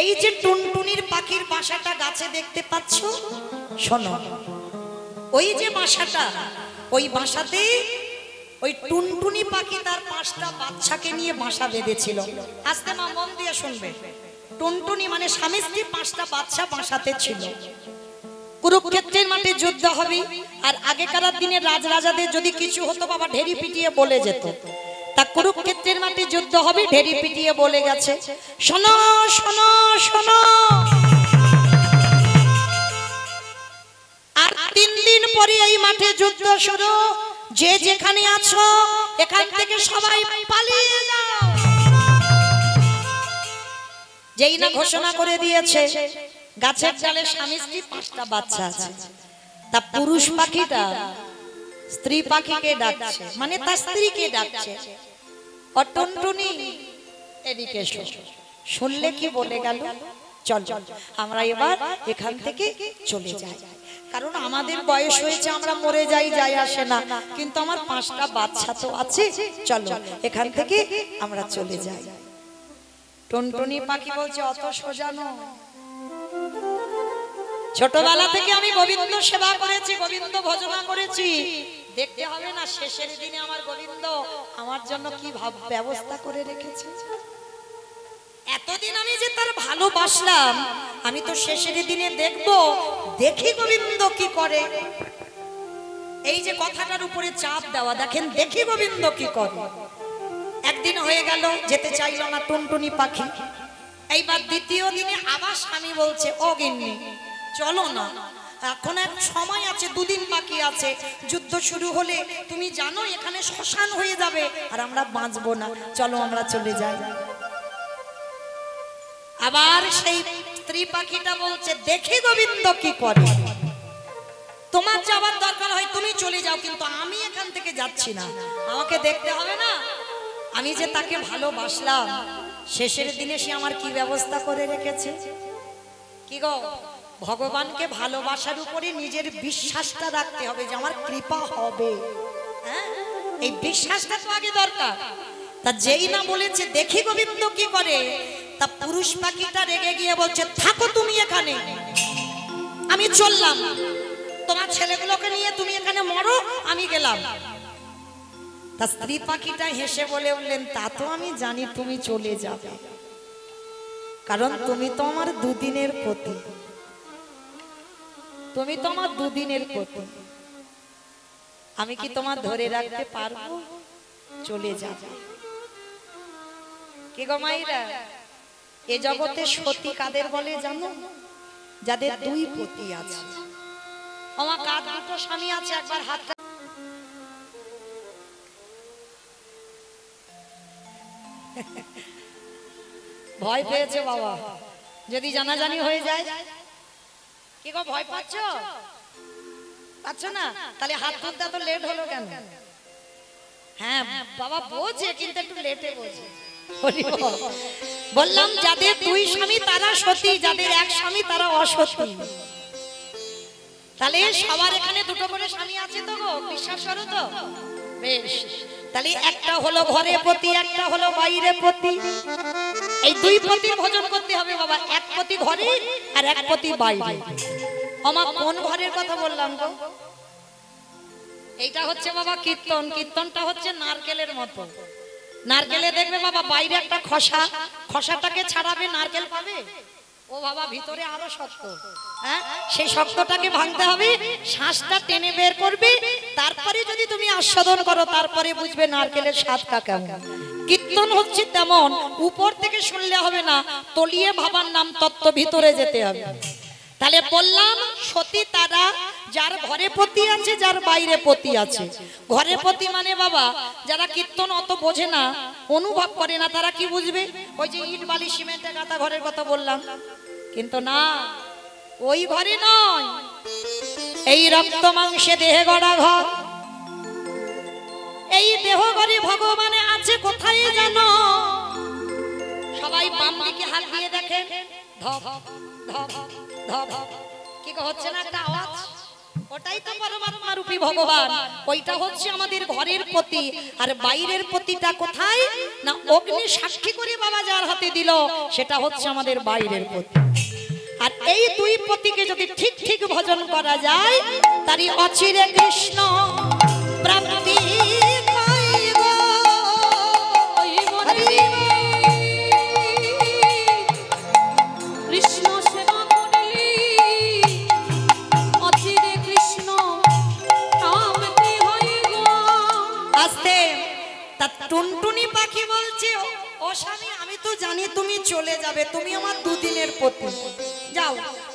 এই যে টুনটুনির পাখির বাসাটা গাছে দেখতে পাচ্ছ, শোনো, ওই যে বাসাটা, ওই বাসাতে ওই টুনটুনি পাখি তার 5টা বাচ্চাকে নিয়ে বাসা বেঁধেছিল। আস্তে মা, মন দিয়ে শুনবে। টুনটুনি মানে স্বামী স্ত্রী 5টা বাচ্চা বাসাতে ছিল। কুরুক্ষেত্রের মাঠে যুদ্ধ হবে, আর আগেকার দিনে রাজরাজাদের যদি কিছু হতো বাবা, ঢেরি পিটিয়ে বলে যেত। তা কুরুক্ষেত্রের মাঠে যুদ্ধ হবে, ঢেরি পিটিয়ে বলে গেছে, শোনো শোনো শোনো। আর 3 দিন পরে এই মাঠে যুদ্ধ শুরু। যে যেখানে আছো এখান থেকে সবাই পালিয়ে যাও। যেই না ঘোষণা করে দিয়েছে, গাছের ডালে স্বামী স্ত্রী 5টা বাচ্চা আছে, তা পুরুষ পাখিটা স্ত্রী পাখিকে ডাকছে, মানে তার স্ত্রীকে ডাকছে, টুনটুনি এদিকে এসো। শুনলে কি বলে গেল, চল আমরা এবার এখান থেকে চলে যাই, কারণ আমাদের বয়স হয়েছে, আমরা মরে যাই, যাই আসে না, কিন্তু আমার 5টা বাচ্চা তো আছে, চলো এখান থেকে আমরা চলে যাই। টুনটুনি পাখি বলছে, অত সোজা নয়। ছোটবেলা থেকে আমি গোবিন্দ সেবা করেছি, গোবিন্দ ভজনা করেছি, দেখতে হবে না শেষের দিনে আমার গোবিন্দ আমার জন্য কি ব্যবস্থা করে রেখেছে। এতদিন আমি যে তার ভালোবাসলাম, আমি তো শেষের দিনে দেখবো, দেখি গোবিন্দ কি করে। এই যে কথাটার উপরে চাপ দেওয়া, দেখেন দেখি গোবিন্দ কি করে। একদিন হয়ে গেল, যেতে চাইলো না টুনটুনি পাখি। এইবার দ্বিতীয় দিনে আবার স্বামী বলছে, ও গিন্নি চলো না, এখন এক সময় আছে, 2 দিন বাকি আছে, যুদ্ধ শুরু হলে তুমি জানো এখানে শ্মশান হয়ে যাবে, আর আমরা বাঁচবো না, চলো আমরা চলে যাই। আবার সেই স্ত্রী পাখিটা বলছে, দেখি গোবিন্দ কি করে। তোমার যাবার দরকার হয় তুমি চলে যাও, কিন্তু আমি এখান থেকে যাচ্ছি না, আমাকে দেখতে হবে না, আমি যে তাকে ভালোবাসলাম, শেষের দিনে সে আমার কি ব্যবস্থা করে রেখেছে। কি গো, ভগবানকে ভালোবাসার উপরে নিজের বিশ্বাসটা রাখতে হবে যে আমার কৃপা হবে, হ্যাঁ, এই বিশ্বাসটা তো আগে দরকার। তা যেই না বলেছে দেখি গোবিন্দ কি করে, তা পুরুষ পাখিটা রেগে গিয়ে বলছে, থাকো তুমি এখানে, আমি চললাম, তোমার ছেলেগুলোকে নিয়ে তুমি এখানে মরো, আমি গেলাম। তা স্ত্রী পাখিটা হেসে বলে উঠলেন, তা তো আমি জানি তুমি চলে যাবে, কারণ তুমি তো আমার 2 দিনের পতি, তুমি তো আমার 2 দিনের পতি, আমি কি তোমার ধরে রাখতে পারবো? চলে যাবে। কি গো মাইরা, এ জগতে সতী কাদের বলে জানো? যাদের 2 পতি আছে। আমার কার 2টো স্বামী আছে, একবার হাতটা ভয় পেয়েছে বাবা, যদি জানাজানি হয়ে যায়। কি গো ভয় পাচ্ছ? পাচ্ছ না? তাহলে হাত তুলতে তো লেট হলো কেন? হ্যাঁ বাবা বোঝে, কিন্তু একটু লেটে বোঝে। বললাম যাদের 2 স্বামী তারা সতী, যাদের 1 স্বামী তারা অসতী। তাহলে সবার এখানে 2টো করে স্বামী আছে তো গো, বিশ্বাস করো তো? বেশ, তাহলে একটা হলো ঘরে পতি, একটা হলো বাইরে পতি। এই 2 পতির ভোজন করতে হবে বাবা, 1 পতি ঘরে আর 1 পতি বাইরে। আমার কোন ঘরের কথা বললাম গো? এইটা হচ্ছে বাবা কীর্তন। কীর্তনটা হচ্ছে নারকেলের মতো। নারকেলে দেখবে বাবা বাইরে একটা খোসা, খোসাটাকে ছাড়াবে, নারকেল পাবে, ও বাবা ভিতরে আরো শক্ত, হ্যাঁ, সেই শক্তটাকে ভাঙতে হবে, শ্বাসটা টেনে বের করবে, তারপরে যদি তুমি আস্বাদন করো, তারপরে বুঝবে নারকেলের স্বাদটা কেমন। কীর্তন হচ্ছে তেমন, উপর থেকে শুনলে হবে না, তলিয়ে ভাবার নাম তত্ত্ব, ভিতরে যেতে হবে। তাহলে বললাম সতী তারা যার ঘরে পতি আছে, যার বাইরে পতি আছে। ঘরে পতি মানে বাবা যারা কীর্তন অত বোঝে না, অনুভব করে না, তারা কি বুঝবে? ওই যে ইট বালি সিমেন্টে গাঁথা ঘরের কথা বললাম, কিন্তু না, ওই ঘরে নয়, এই রক্ত মাংসে দেহে গড়া ঘর। এই দেহ ঘরে ভগবানে আছে কোথায় জানো? সবাই বাম দিকে হাত দিয়ে দেখেন, ধপ ধপ ধপ, কি হচ্ছে না একটা আওয়াজ? ওটাই তো পরমাত্মা রূপী ভগবান, ওইটা হচ্ছে আমাদের ঘরের পতি। আর বাইরের পতিটা কোথায়? না অগ্নি সাক্ষী করে বাবা যার হাতে দিল, সেটা হচ্ছে আমাদের বাইরের পতি। আর এই দুই পতিকে যদি ঠিক ঠিক ভজন করা যায়, তারই অচিরে কৃষ্ণ প্রাপ্তি পাইব। কৃষ্ণ সেবা করলি অচিরে কৃষ্ণ প্রাপ্তি হইব। আস্তে তা টুনটুনি পাখি বলছে, ও স্বামী আমি তো জানি তুমি চলে যাবে, তুমি আমার দুদিনের পতি, যাও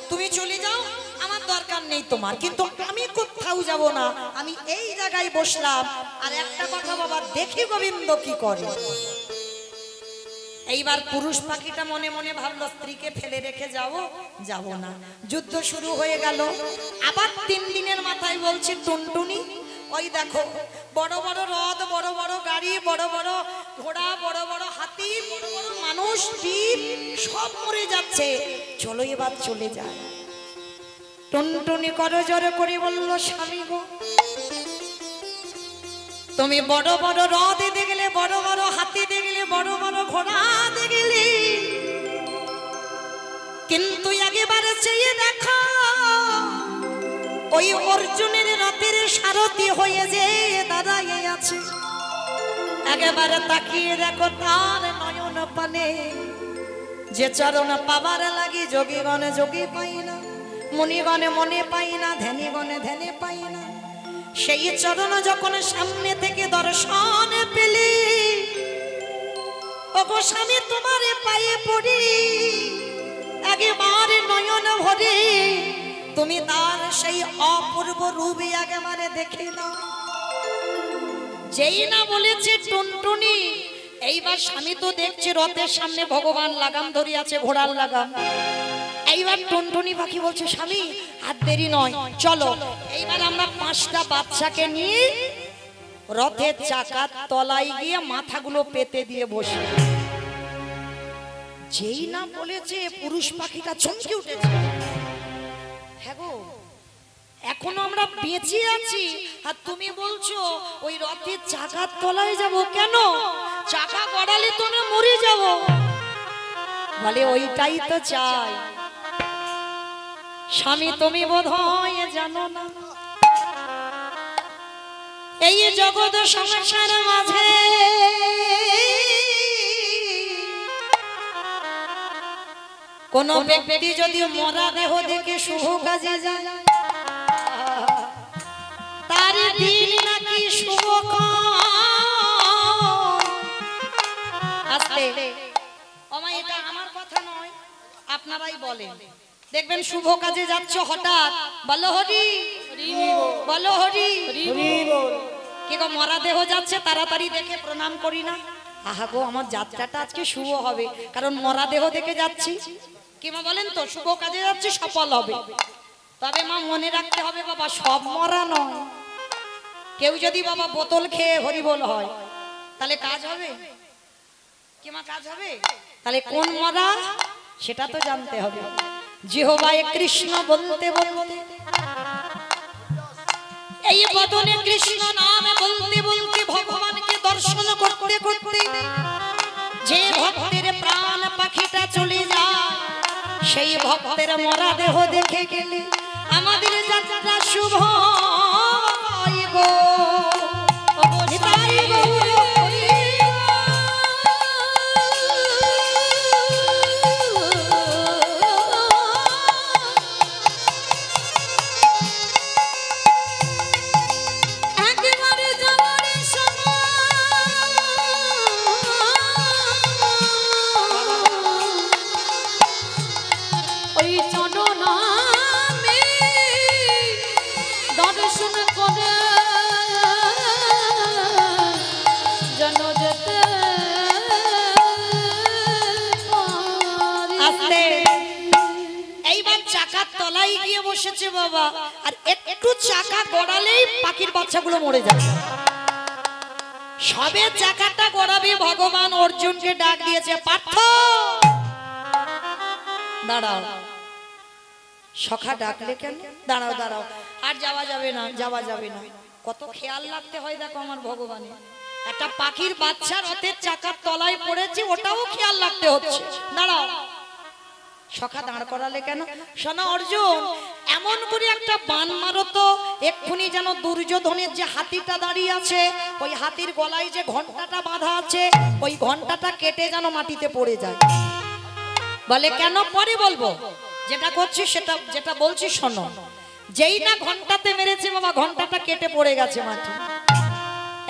তুমি চলে যাও, আমার দরকার নেই তোমার, কিন্তু আমি কোথাও যাব না, আমি এই জায়গায় বসলাম। আর একটা কথা বাবা, দেখি গোবিন্দ কি করে। এইবার পুরুষ পাখিটা মনে মনে ভাবলো স্ত্রীকে ফেলে রেখে যাব না। যুদ্ধ শুরু হয়ে গেল। আবার 3 দিনের মাথায় বলছে টুনটুনি, ওই দেখো বড় বড় রথ, বড় বড় গাড়ি, বড় বড় ঘোড়া, বড় বড় হাতি, বড় বড় মানুষ, দ্বীপ সব মরে যাচ্ছে, চলো এবার চলে যায়। টুনটুনি করজোড়ে করে বলল, স্বামী গো, তুমি বড় বড় রথ দেখলে, বড় বড় হাতি দেখলে, বড় বড় ঘোড়া দেখলে, কিন্তু একেবারে চেয়ে দেখো ওই অর্জুনের রথের সারথি হয়ে যে দাঁড়ায় আছে, একেবারে তাকিয়ে দেখো তার নয়ন পানে যে চরণ পাবার লাগি যোগীগণে যোগী পাই না, মুনিগণে মনে পাই না, ধ্যানীগণে ধ্যানে পাই না। সেই চরণ যখন সামনে থেকে দর্শন পেলে, ও গো স্বামী তোমারে পায়ে পড়ি, একেবারে নয়ন ভরে তুমি তার সেই অপূর্ব রূপ একেবারে দেখে নাও। যেই না বলেছে টুনটুনি, এইবার স্বামী তো দেখছে রথের সামনে ভগবান লাগাম ধরে আছে, ঘোড়ার লাগাম। এইবার টুনটুনি পাখি বলছে, স্বামী আর দেরি নয়, চলো এইবার আমরা 5টা বাচ্চাকে নিয়ে রথের চাকার তলায় গিয়ে মাথাগুলো পেতে দিয়ে বসে। যেই না বলেছে পুরুষ পাখিটা চমকে উঠেছে, হ্যাঁ গো এখনো আমরা বেঁচে আছি, আর তুমি বলছো ওই রথের চাকার তলায় যাব? কেন? চাকা গড়ালে তো আমরা মরে যাব। বলে ওইটাই তো চাই। স্বামী তুমি বোধহয় জানো না, এই জগৎ সংসার মাঝে কোন ব্যক্তি যদি মরা দেহ দেখে শুভ কাজে যায়, তার দিন নাকি শুভ। আস্তে ওমা, এটা আমার কথা নয়, আপনারাই বলেন। দেখবেন শুভ কাজে যাচ্ছ, হঠাৎ বলো হরি, বলো হরি, কি গো মরা দেহ যাচ্ছে, তাড়াতাড়ি দেখে প্রণাম করি না? আহা গো আমার যাত্রাটা আজকে শুভ হবে, কারণ মরা দেহ দেখে যাচ্ছি। কি মা বলেন তো, শুভ কাজে যাচ্ছি, সফল হবে। তবে মা মনে রাখতে হবে বাবা, সব মরা নয়। কেউ যদি বাবা বোতল খেয়ে হরিবোল হয়, তাহলে কাজ হবে কি মা? কাজ হবে? তাহলে কোন মরা সেটা তো জানতে হবে। জিহ্বায় কৃষ্ণ বলতে বলতে, এই বদনে কৃষ্ণ নাম বলতে বলতে, ভগবানকে দর্শন করতে করতে যে ভক্তের প্রাণ পাখিটা চলে যায়, সেই ভক্তের মরা দেহ দেখে গেলে আমাদের যাত্রা শুভ হয় গো। ওই চন্দ্র না কেন যেতে আস্তে এইবার চাকার তলায় গিয়ে বসেছে বাবা, আর একটু চাকা গড়ালেই পাখির বাচ্চাগুলো মরে যায়। সবে চাকাটা গড়াবে ভগবান অর্জুনকে ডাক দিয়েছে, পার্থ দাঁড়াও। সখা ডাকলে কেন? দাঁড়াও দাঁড়াও, আর যাওয়া যাবে না, যাওয়া যাবে না। কত খেয়াল রাখতে হয় দেখো আমার ভগবানের। একটা পাখির বাচ্চা রথের চাকার তলায় পড়েছে, ওটাও খেয়াল রাখতে হচ্ছে। দাঁড়াও। সখা দাঁড় করালে কেন? শোনো অর্জুন, এমন করে একটা বান মারো তো এক্ষুনি যেন দুর্যোধনের যে হাতিটা দাঁড়িয়ে আছে, ওই হাতির গলায় যে ঘন্টাটা বাঁধা আছে, ওই ঘন্টাটা কেটে যেন মাটিতে পড়ে যায়। বলে কেন? পরে বলবো, যেটা করছি সেটা, যেটা বলছি শোনো। যেই না ঘন্টাতে মেরেছে বাবা, ঘন্টাটা কেটে পড়ে গেছে মাটি।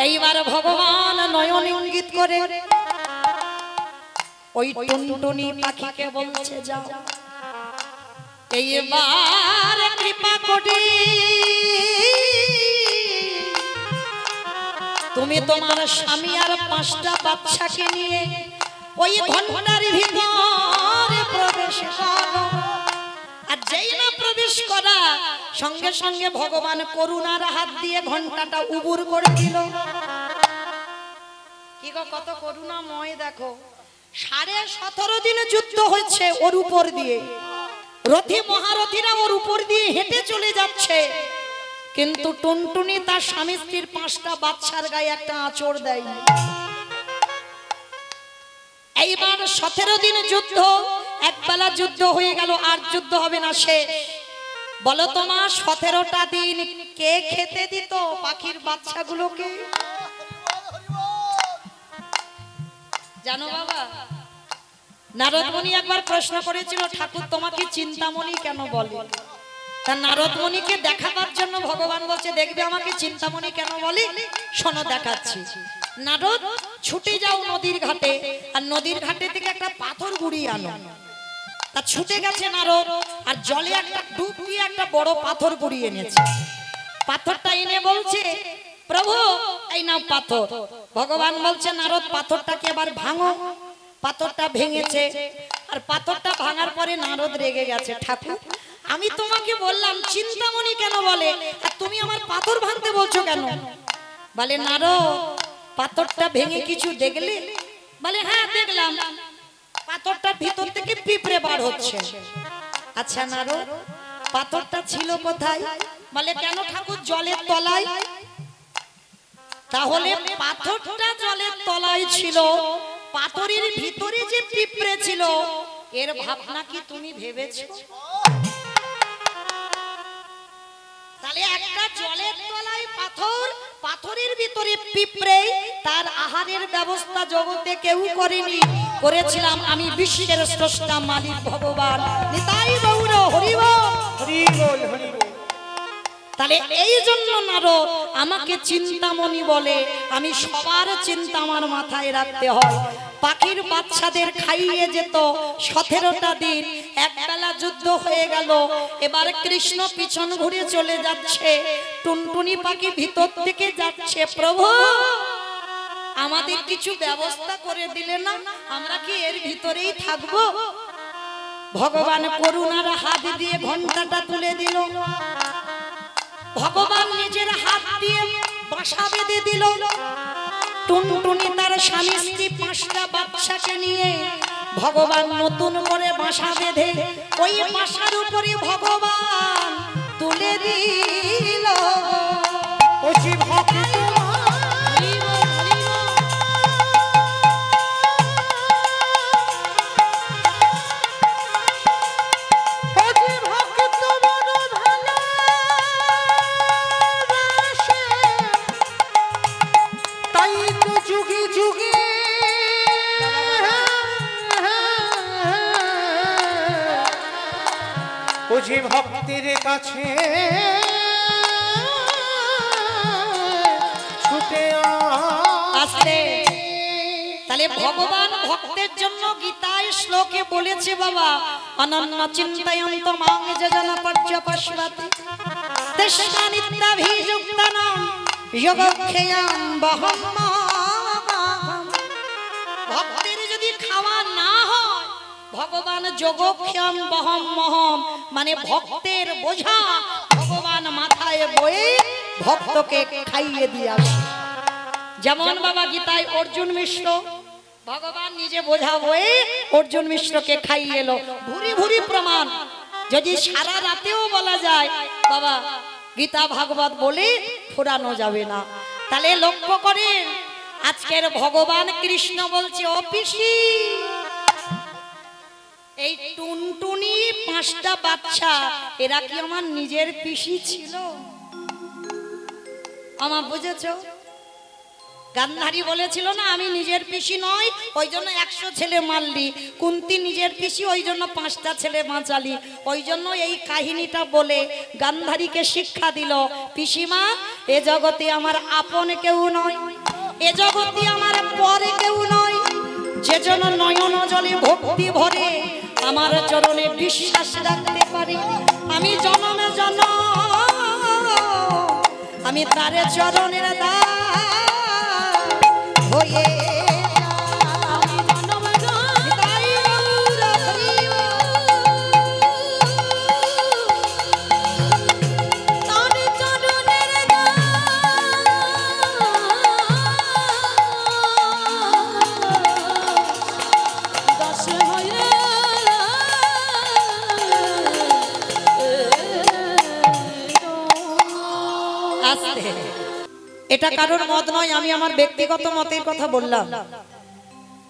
এইবার ভগবান নয়ন ইঙ্গিত করে ওই টুনটুনি পাখিকে বলছে, যাও এইবার কৃপা করে তুমি তোমার স্বামী আর 5টা বাচ্চাকে নিয়ে ওই ঘন্টার ভিতরে প্রবেশ করো। আর যেই না প্রবেশ করা সঙ্গে সঙ্গে ভগবান করুণার হাত দিয়ে ঘন্টাটা উবুর করে দিল। কি গো, কত করুণাময় দেখো। 17.5 দিন যুদ্ধ হয়েছে ওর উপর দিয়ে, রথী মহারথীরা ওর উপর দিয়ে হেঁটে চলে যাচ্ছে, কিন্তু টুনটুনি তার স্বামী স্ত্রীর 5টা বাচ্চার গায়ে একটা আঁচড় দেয়। এইবার 17 দিন যুদ্ধ, একবেলা যুদ্ধ হয়ে গেল, আর যুদ্ধ হবে না, শেষ। বলো তোমার 17টা দিন কে খেতে দিত পাখির বাচ্চাগুলোকে? জানো বাবা, নারদ মুনি একবার প্রশ্ন করেছিল, ঠাকুর তোমাকে চিন্তামণি কেন বলে? তা নারদ মুনিকে দেখাবার জন্য ভগবান বলছে, দেখবে আমাকে চিন্তামণি কেন বলে? শোনো দেখাচ্ছি। নারদ, ছুটে যাও নদীর ঘাটে, আর নদীর ঘাটে থেকে একটা পাথর গুড়িয়ে আনো। তা ছুটে গেছে নারদ, আর জলে একটা ডুব দিয়ে একটা বড় পাথর গুড়িয়ে এনেছে। পাথরটা এনে বলছে, প্রভু এই নাও পাথর। ভগবান বলছে, নারদ পাথরটাকে এবার ভাঙো। পাথরটা ভেঙেছে, আর পাথরটা ভাঙার পরে নারদ রেগে গেছে, ঠাকুর আমি তোমাকে বললাম চিন্তামণি কেন বলে, আর তুমি আমার পাথর ভাঙতে বলছো কেন? বলে, নারদ পাথরটা ভেঙে কিছু দেখলে? বলে, হ্যাঁ দেখলাম, পাথরটার ভিতর থেকে পিঁপড়ে বার হচ্ছে। আচ্ছা নারদ, পাথরটা ছিল কোথায়? বলে, কেন ঠাকুর? জলের তলায়। তাহলে পাথরটা জলের তলায় ছিল, পাথরের ভিতরে যে পিঁপড়ে ছিল, এর ভাবনা কি তুমি ভেবেছো? তাহলে একটা জলের তলায় পাথর, পাথরের ভিতরে পিঁপড়ে, তার আহারের ব্যবস্থা জগতে কেউ করেনি, করেছিলাম আমি বিশ্বের স্রষ্টা মালিক ভগবান। নিতাই গৌর হরি বল, হরি বল, হরি বল। তাহলে এই জন্য নারদ আমাকে চিন্তামণি বলে। আমি সবার চিন্তা আমার মাথায় রাখতে হয়। পাখির বাচ্চাদের খাইয়ে যেত 17টা দিন, একবেলা যুদ্ধ হয়ে গেল। এবার কৃষ্ণ পিছন ঘুরে চলে যাচ্ছে, টুনটুনি পাখি ভিতর থেকে যাচ্ছে, প্রভু আমাদের কিছু ব্যবস্থা করে দিলে না, আমরা কি এর ভিতরেই থাকবো? ভগবান করুণার হাত দিয়ে ঘন্টাটা তুলে দিল। ভগবান নিজের হাত দিয়ে বাসা বেঁধে দিল। টুনটুনি তার স্বামী স্ত্রী 5টা বাচ্চাকে নিয়ে ভগবান নতুন করে বাসা বেঁধে ওই বাসার উপরে ভগবান তুলে দিল। যে ভক্তের কাছে ছুটে আসে। তাহলে ভগবান ভক্তের জন্য গীতায় শ্লোকে বলেছে বাবা, অনন্য চিন্তয়ন্ত মাং যজন পর্যপস্বতি তেষ্টা নিত্যাভিযুক্তানাং যোগক্ষেয়ং বহম্মা। ভগবান যোগক্ষেম বহম মহম, মানে ভক্তের বোঝা ভগবান মাথায় বয়ে ভক্তকে খাইয়ে দিয়ে আসে। যেমন বাবা গীতায় অর্জুন মিশ্র, ভগবান নিজে বোঝা বয়ে অর্জুন মিশ্রকে খাইয়ে এলো। ভুরি ভুরি প্রমাণ, যদি সারা রাতেও বলা যায় বাবা গীতা ভাগবত বলে ফুরানো যাবে না। তাহলে লক্ষ্য করেন আজকের ভগবান কৃষ্ণ বলছে, ও পিসি, এই টুনটুনি 5টা বাচ্চা এরা কি আমার নিজের পিসি ছিল? আমার বুঝেছো? গান্ধারী বলেছিল না আমি নিজের পিসি নই, ওই জন্য 100 ছেলে মারলি। কুন্তী নিজের পিসি, ওই জন্য 5টা ছেলে বাঁচালি। ওই জন্য এই কাহিনীটা বলে গান্ধারীকে শিক্ষা দিল, পিসিমা এ জগতে আমার আপন কেউ নয়, এ জগতে আমার পরে কেউ নয়। যে জন নয়ন জলে ভক্তি ভরে আমার চরণে বিশ্বাস রাখতে পারি, আমি জনমে জনম আমি তার চরণের দাস হয়ে এটা কারোর মত নয়, আমি আমার ব্যক্তিগত মতের কথা বললাম।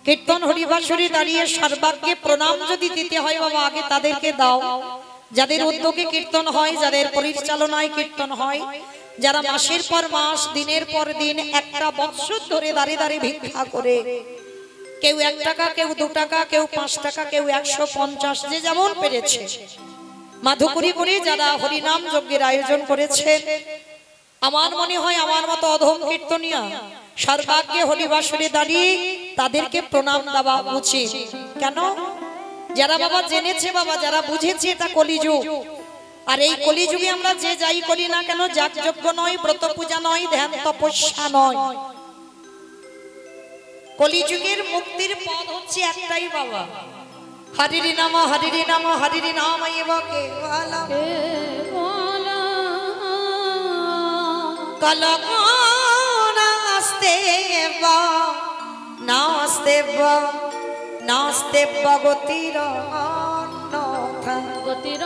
কীর্তন হরিবাসরে দাঁড়িয়ে সর্বাগ্যে প্রণাম যদি দিতে হয় বাবা আগে তাদেরকে দাও যাদের উদ্যোগে কীর্তন হয়, যাদের পরিচালনায় কীর্তন হয়, যারা মাসের পর মাস দিনের পর দিন একটা বৎসর ধরে দাঁড়িয়ে দাঁড়িয়ে ভিক্ষা করে, কেউ 1 টাকা, কেউ 2 টাকা, কেউ 5 টাকা, কেউ 150, যে যেমন পেরেছে মাধুকরী করে যারা হরিনাম যজ্ঞের আয়োজন করেছে, আমার মনে হয় আমার মতো অধম কীর্তনিয়া সর্বাগ্যে হরিবাসরে দাঁড়িয়ে তাদেরকে প্রণাম দেওয়া উচিত। কেন? যারা বাবা জেনেছে, বাবা যারা বুঝেছে এটা কলিযুগ, আর এই কলিযুগে আমরা যে যাই করি না কেন, যাগযজ্ঞ নয়, ব্রত পূজা নয়, ধ্যান তপস্যা নয়, কলিযুগের মুক্তির পথ হচ্ছে একটাই বাবা, হরিরি নাম হরিরি নাম হরিরি নাম এব কেবলম নাস্তে নাস্তে নাস্তে গতির গতির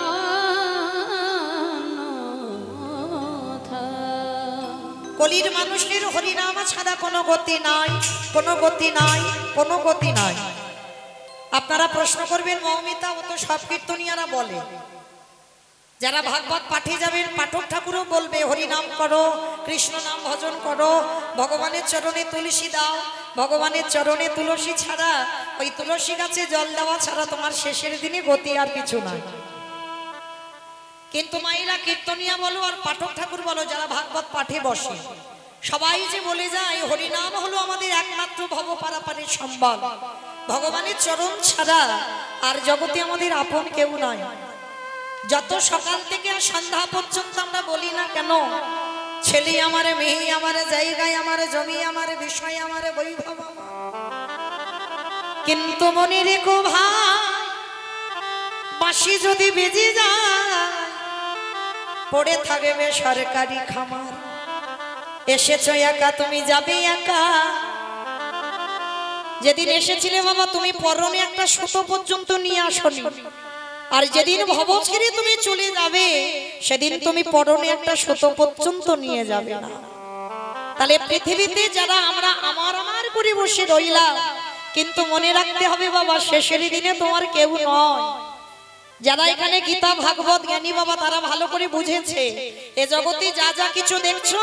কলির মানুষের হরিনাম ছাড়া কোনো গতি নাই, কোনো গতি নাই, কোনো গতি নাই। আপনারা প্রশ্ন করবেন মৌমিতা, ও তো সব কীর্তনিয়ারা বলে, যারা ভাগবত পাঠে যাবেন পাঠক ঠাকুরও বলবে হরিনাম করো, কৃষ্ণ নাম ভজন করো, ভগবানের চরণে তুলসী দাও, ভগবানের চরণে তুলসী ছাড়া, ওই তুলসী গাছে জল দেওয়া ছাড়া তোমার শেষের দিনে গতি আর কিছু নাই। কিন্তু মায়েরা কীর্তনিয়া বলো আর পাঠক ঠাকুর বলো যারা ভাগবত পাঠে বসে, সবাই যে বলে যায় হরিনাম হলো আমাদের একমাত্র ভব পারাপারের সম্বল, ভগবানের চরণ ছাড়া আর জগতে আমাদের আপন কেউ নয়। যত সকাল থেকে আর সন্ধ্যা পর্যন্ত আমরা বলি না কেন, ছেলে আমার, মেয়ে আমার, জায়গায় আমার, জমি আমার, বিষয় আমার, বৈভব আমার, কিন্তু মনে রেখো ভাই বাঁশি যদি বেজে যায় পড়ে থাকবে সরকারি খামার। এসেছো একা, তুমি যাবে একা। যেদিন এসেছিলে বাবা তুমি পরনে একটা সুতো পর্যন্ত নিয়ে আসনি, আর যেদিন ভব ছেড়ে তুমি চলে যাবে সেদিন তুমি পরনে একটা সুতো পর্যন্ত নিয়ে যাবে না। তাহলে পৃথিবীতে যারা আমরা আমার আমার করে বসে রইলাম, কিন্তু মনে রাখতে হবে বাবা শেষের দিনে তোমার কেউ নয়। যারা এখানে গীতা ভাগবত জ্ঞানী বাবা তারা ভালো করে বুঝেছে এ জগতে যা যা কিছু দেখছো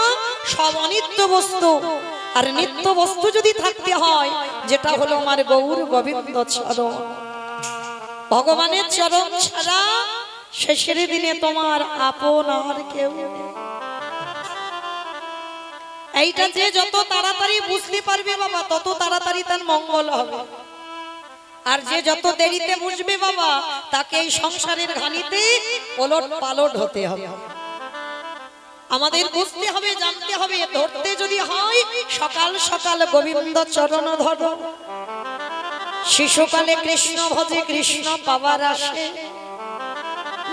সব অনিত্য বস্তু, আর নিত্য বস্তু যদি থাকতে হয় যেটা হলো আমার গৌর গোবিন্দ চরণ, ভগবানের চরণ ছাড়া শেষের দিনে তোমার আপন আর কেউ নেই। এইটা যে যত তাড়াতাড়ি বুঝতে পারবে বাবা তত তাড়াতাড়ি তার মঙ্গল হবে, আর যে যত দেরিতে বুঝবে বাবা তাকে এই সংসারের ঘানিতে ওলট পালট হতে হবে। আমাদের বুঝতে হবে, জানতে হবে, ধরতে যদি হয় সকাল সকাল গোবিন্দ চরণ ধরো, শিশুকালে কৃষ্ণ ভজে কৃষ্ণ পাবার আসে,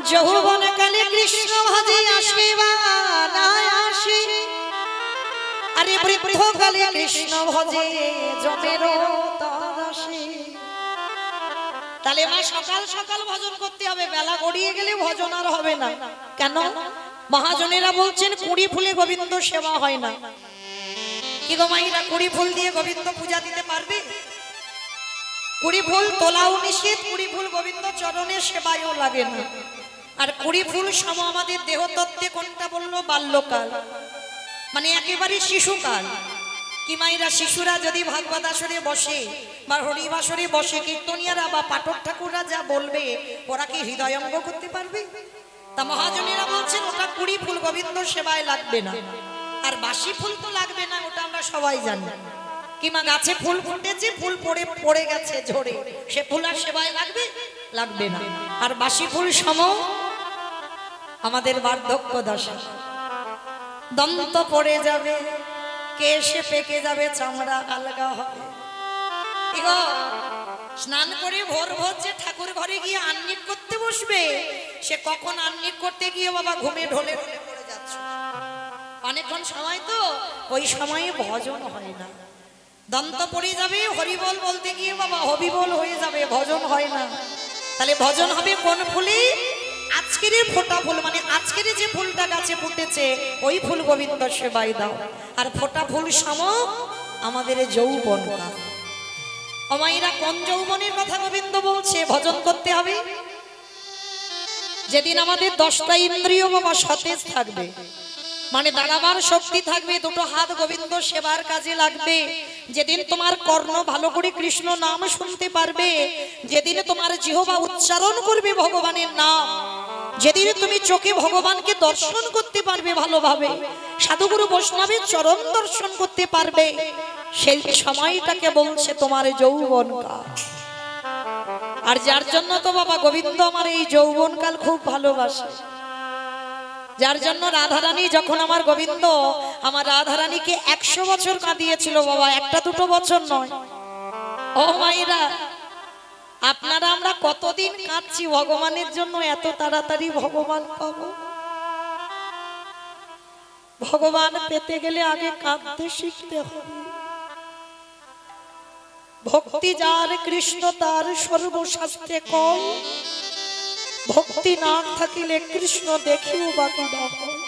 যৌবনকালে কৃষ্ণ ভজে আসে বা না আসে, আরে বৃদ্ধকালে কৃষ্ণ ভজে জমেরও তর আসে। তাহলে মা সকাল সকাল ভজন করতে হবে, বেলা গড়িয়ে গেলে ভজন আর হবে না। কেন? মহাজনেরা বলছেন 20 ফুলে গোবিন্দ সেবা হয় না। কি গো মাইরা, 20 ফুল দিয়ে গোবিন্দ পূজা দিতে পারবে? 20 ফুল তোলাও নিষেধ, 20 ফুল গোবিন্দ চরণে সেবায়ও লাগে না। আর 20 ফুল সম আমাদের দেহ তত্ত্বে কোনটা বললো? বাল্যকাল, মানে একেবারে শিশুকাল। কি মাইরা, শিশুরা যদি ভাগবত আসরে বসে বা হরিবাসরে বসে, কীর্তনিয়ারা বা পাঠক ঠাকুররা যা বলবে ওরা কি হৃদয়ঙ্গ করতে পারবে? তা মহাজনেরা বলছেন ওটা 20 ফুল গোবিন্দ সেবায় লাগবে না। আর বাসি ফুল তো লাগবে না, ওটা আমরা সবাই জানি। কিমা গাছে ফুল ফুটেছে, ফুল পড়ে গেছে ঝরে, সে ফুল আর সেবায় লাগবে? লাগবে না। আর বাসি ফুল সম আমাদের বার্ধক্য দশা, দন্ত পড়ে যাবে, কেশে পেকে যাবে, চামড়া আলগা হবে। স্নান করে ভোর ভোর যে ঠাকুর ঘরে গিয়ে আন্নিক করতে বসবে, সে কখন আন্নিক করতে গিয়ে বাবা ঘুমে ঢলে ঢলে পড়ে যাচ্ছে। অনেকক্ষণ সময় তো, ওই সময়ে ভজন হয় না, দন্ত পড়ে যাবে, হরিবল বলতে গিয়ে বাবা হবিবল হয়ে যাবে, ভজন হয় না। তাহলে ভজন হবে কোন ফুলে? আজকের ফোটা ফুল, মানে আজকের যে ফুলটা গাছে ফুটেছে ওই ফুল গোবিন্দ সেবায় দাও। আর ফোটা ফুল সম আমাদের যৌবন কাল। অমাইরা, কোন যৌবনের কথা গোবিন্দ বলছে? ভজন করতে হবে যেদিন আমাদের 10টা ইন্দ্রিয় বাবা সতেজ থাকবে, মানে দাঁড়াবার শক্তি থাকবে, দুটো হাত গোবিন্দ সেবার কাজে লাগবে, যেদিন তোমার কর্ণ ভালো করে কৃষ্ণ নাম শুনতে পারবে, যেদিন তোমার জিহ্বা উচ্চারণ করবে ভগবানের নাম, যেদিন তুমি চোখে ভগবানকে দর্শন করতে পারবে ভালোভাবে, সাধুগুরু বৈষ্ণবের চরণ দর্শন করতে পারবে, সেই সময়টাকে বলছে তোমার যৌবন কাল। আর যার জন্য তো বাবা গোবিন্দ আমার এই যৌবন কাল খুব ভালোবাসে, যার জন্য রাধারানী যখন আমার গোবিন্দ আমার রাধারানীকে 100 বছর কাঁদিয়েছিল বাবা, একটা দুটো বছর নয়। ও মায়েরা, আপনারা আমরা কতদিন কাঁদছি ভগবানের জন্য, এত তাড়াতাড়ি ভগবান পাবো? ভগবান পেতে গেলে আগে কাঁদতে শিখতে হবে। ভক্তি যার কৃষ্ণ তার সর্বশাস্ত্রে কয়, ভক্তি না থাকিলে কৃষ্ণ দেখিও বাকি না হয়।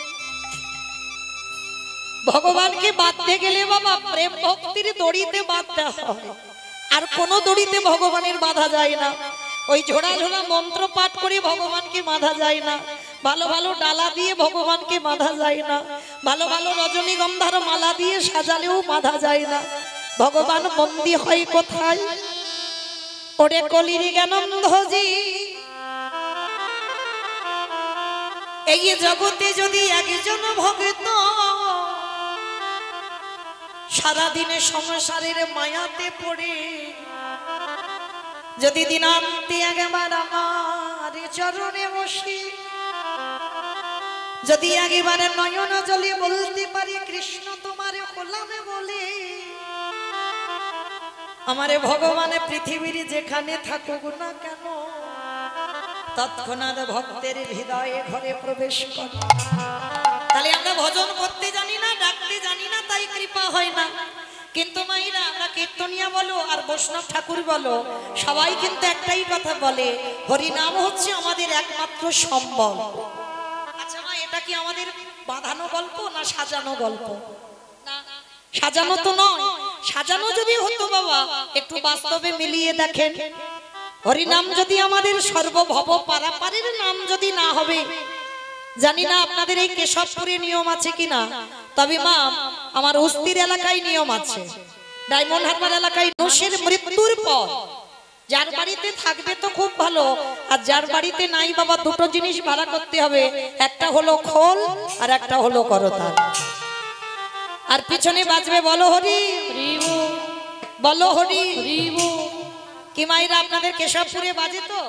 ভগবানকে বাঁধতে গেলে বাবা প্রেম ভক্তির দড়িতে বাঁধতে হয়, আর কোন দড়িতে ভগবানের বাঁধা যায় না। ওই ঝোড়া ঝোড়া মন্ত্র পাঠ করে ভগবানকে বাঁধা যায় না, ভালো ভালো ডালা দিয়ে ভগবানকে বাঁধা যায় না, ভালো ভালো রজনীগন্ধার মালা দিয়ে সাজালেও বাঁধা যায় না। ভগবান বন্দী হয় কোথায়? ওরে কলির জ্ঞানন্ধজি, এই জগতে যদি একজন ভক্ত সারাদিনে সংসারের মায়াতে পড়ে, যদি দিনান্তে একবার আমার চরণে বসে, যদি একবার নয়ন জলে বলতে পারি কৃষ্ণ তোমারে হলামে বলে, আমারে ভগবানে পৃথিবীর যেখানে থাকুক না কেন তৎক্ষণাৎ ভক্তের হৃদয়ে ঘরে প্রবেশ করে। তাহলে আমরা ভজন করতে জানি না, ডাকতে জানি না, তাই কৃপা হয় না। কিন্তু মাইরা, আমরা কীর্তনিয়া বলো আর বৈষ্ণব ঠাকুর বলো, সবাই কিন্তু একটাই কথা বলে, হরি নাম হচ্ছে আমাদের একমাত্র সম্বল। আচ্ছা মা, এটা কি আমাদের বাঁধানো গল্প না সাজানো গল্প? না, সাজানো তো নয়। সাজানো যদি হতো বাবা, একটু বাস্তবে মিলিয়ে দেখেন, হরি নাম যদি আমাদের সর্বভব পারাপারের নাম যদি না হবে, জানি না আপনাদের এই কেশবপুরে নিয়ম আছে কিনা, তবে মা আমার উস্তির এলাকায় নিয়ম আছে, ডায়মন্ড হারবার এলাকায় মানুষের মৃত্যুর পর যার বাড়িতে থাকবে তো খুব ভালো, আর যার বাড়িতে নাই বাবা দুটো জিনিস ভাড়া করতে হবে, একটা হলো খোল আর একটা হলো করতাল। আর পিছনে বাজবে বলো হরি, বলো হরি। কি মাইরা, আপনাদের কেশবপুরে বাজে তো?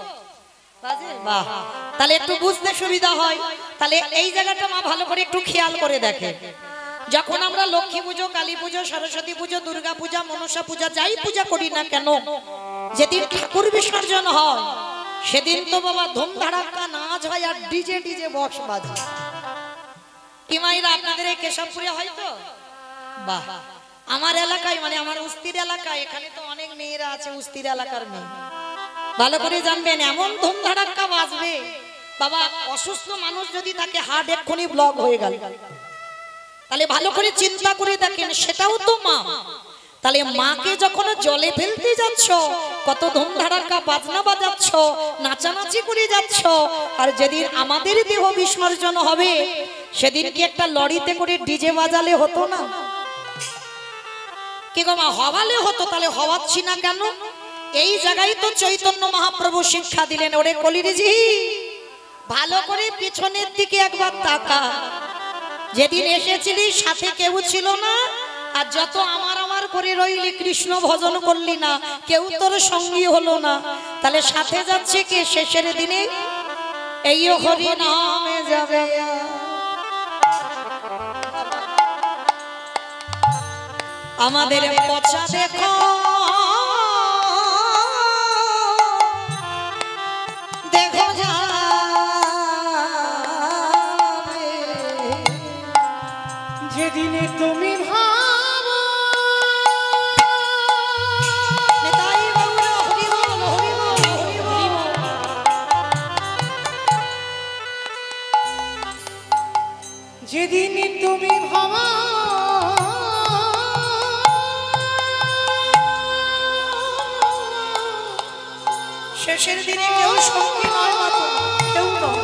বাজে? বাহ, তাহলে একটু বুঝতে সুবিধা হয়। তাহলে এই জায়গাটা মা ভালো করে একটু খেয়াল করে দেখে। যখন আমরা লক্ষ্মী পুজো, কালী পুজো, সরস্বতী পুজো, দুর্গা পূজা, মনসা পূজা যাই পূজা করি না কেন, যেদিন ঠাকুর বিসর্জন হয় সেদিন তো বাবা ধুমধাড়াক্কা নাচ হয় আর ডিজে ডিজে বক্স বাজে। কি মাইরা আপনাদের এই কেশবপুরে হয় তো? বাহ, আমার এলাকায় মানে আমার উস্তির এলাকায়, এখানে তো অনেক মেয়েরা আছে উস্তির এলাকার মেয়ে, ভালো করে জানবেন এমন ধুমধাড়াক্কা বাজবে বাবা, অসুস্থ মানুষ যদি থাকে হার্ট এক্ষুনি ব্লক হয়ে গেল। তাহলে ভালো করে চিন্তা করে দেখেন, সেটাও তো মা। তাহলে মাকে যখন জলে ফেলতে যাচ্ছ, কত ধুমধাড়াক্কা বাজনা বাজাচ্ছ, নাচানাচি করে যাচ্ছ, আর যেদিন আমাদের দেহ বিসর্জন হবে সেদিন কি একটা লরিতে করে ডিজে বাজালে হতো না? কি গো মা, হওয়ালে হতো, তাহলে হওয়াচ্ছি না কেন? এই জায়গায় তো চৈতন্য মহাপ্রভু শিক্ষা দিলেন, ওরে কলিরিজি ভালো করে পিছনের দিকে একবার তাকা। যেদিন এসেছিলি সাথে কেউ ছিল না, আর যত আমার আমার করে রইলি, কৃষ্ণ ভজন করলি না, কেউ তোর সঙ্গী হলো না, তাহলে সাথে যাচ্ছে কে শেষের দিনে? এই হরি নামে যাবে। আমাদের পচা দেখো দেখো যাবে, যেদিনে তুমি ভাবো নিতাই গৌর হরি বল, হরি বল, হরি বল। যেদিনে তুমি ভাবো শেষের দিনে কেউ সঙ্গী নয় মাত্র, কেউ নয়।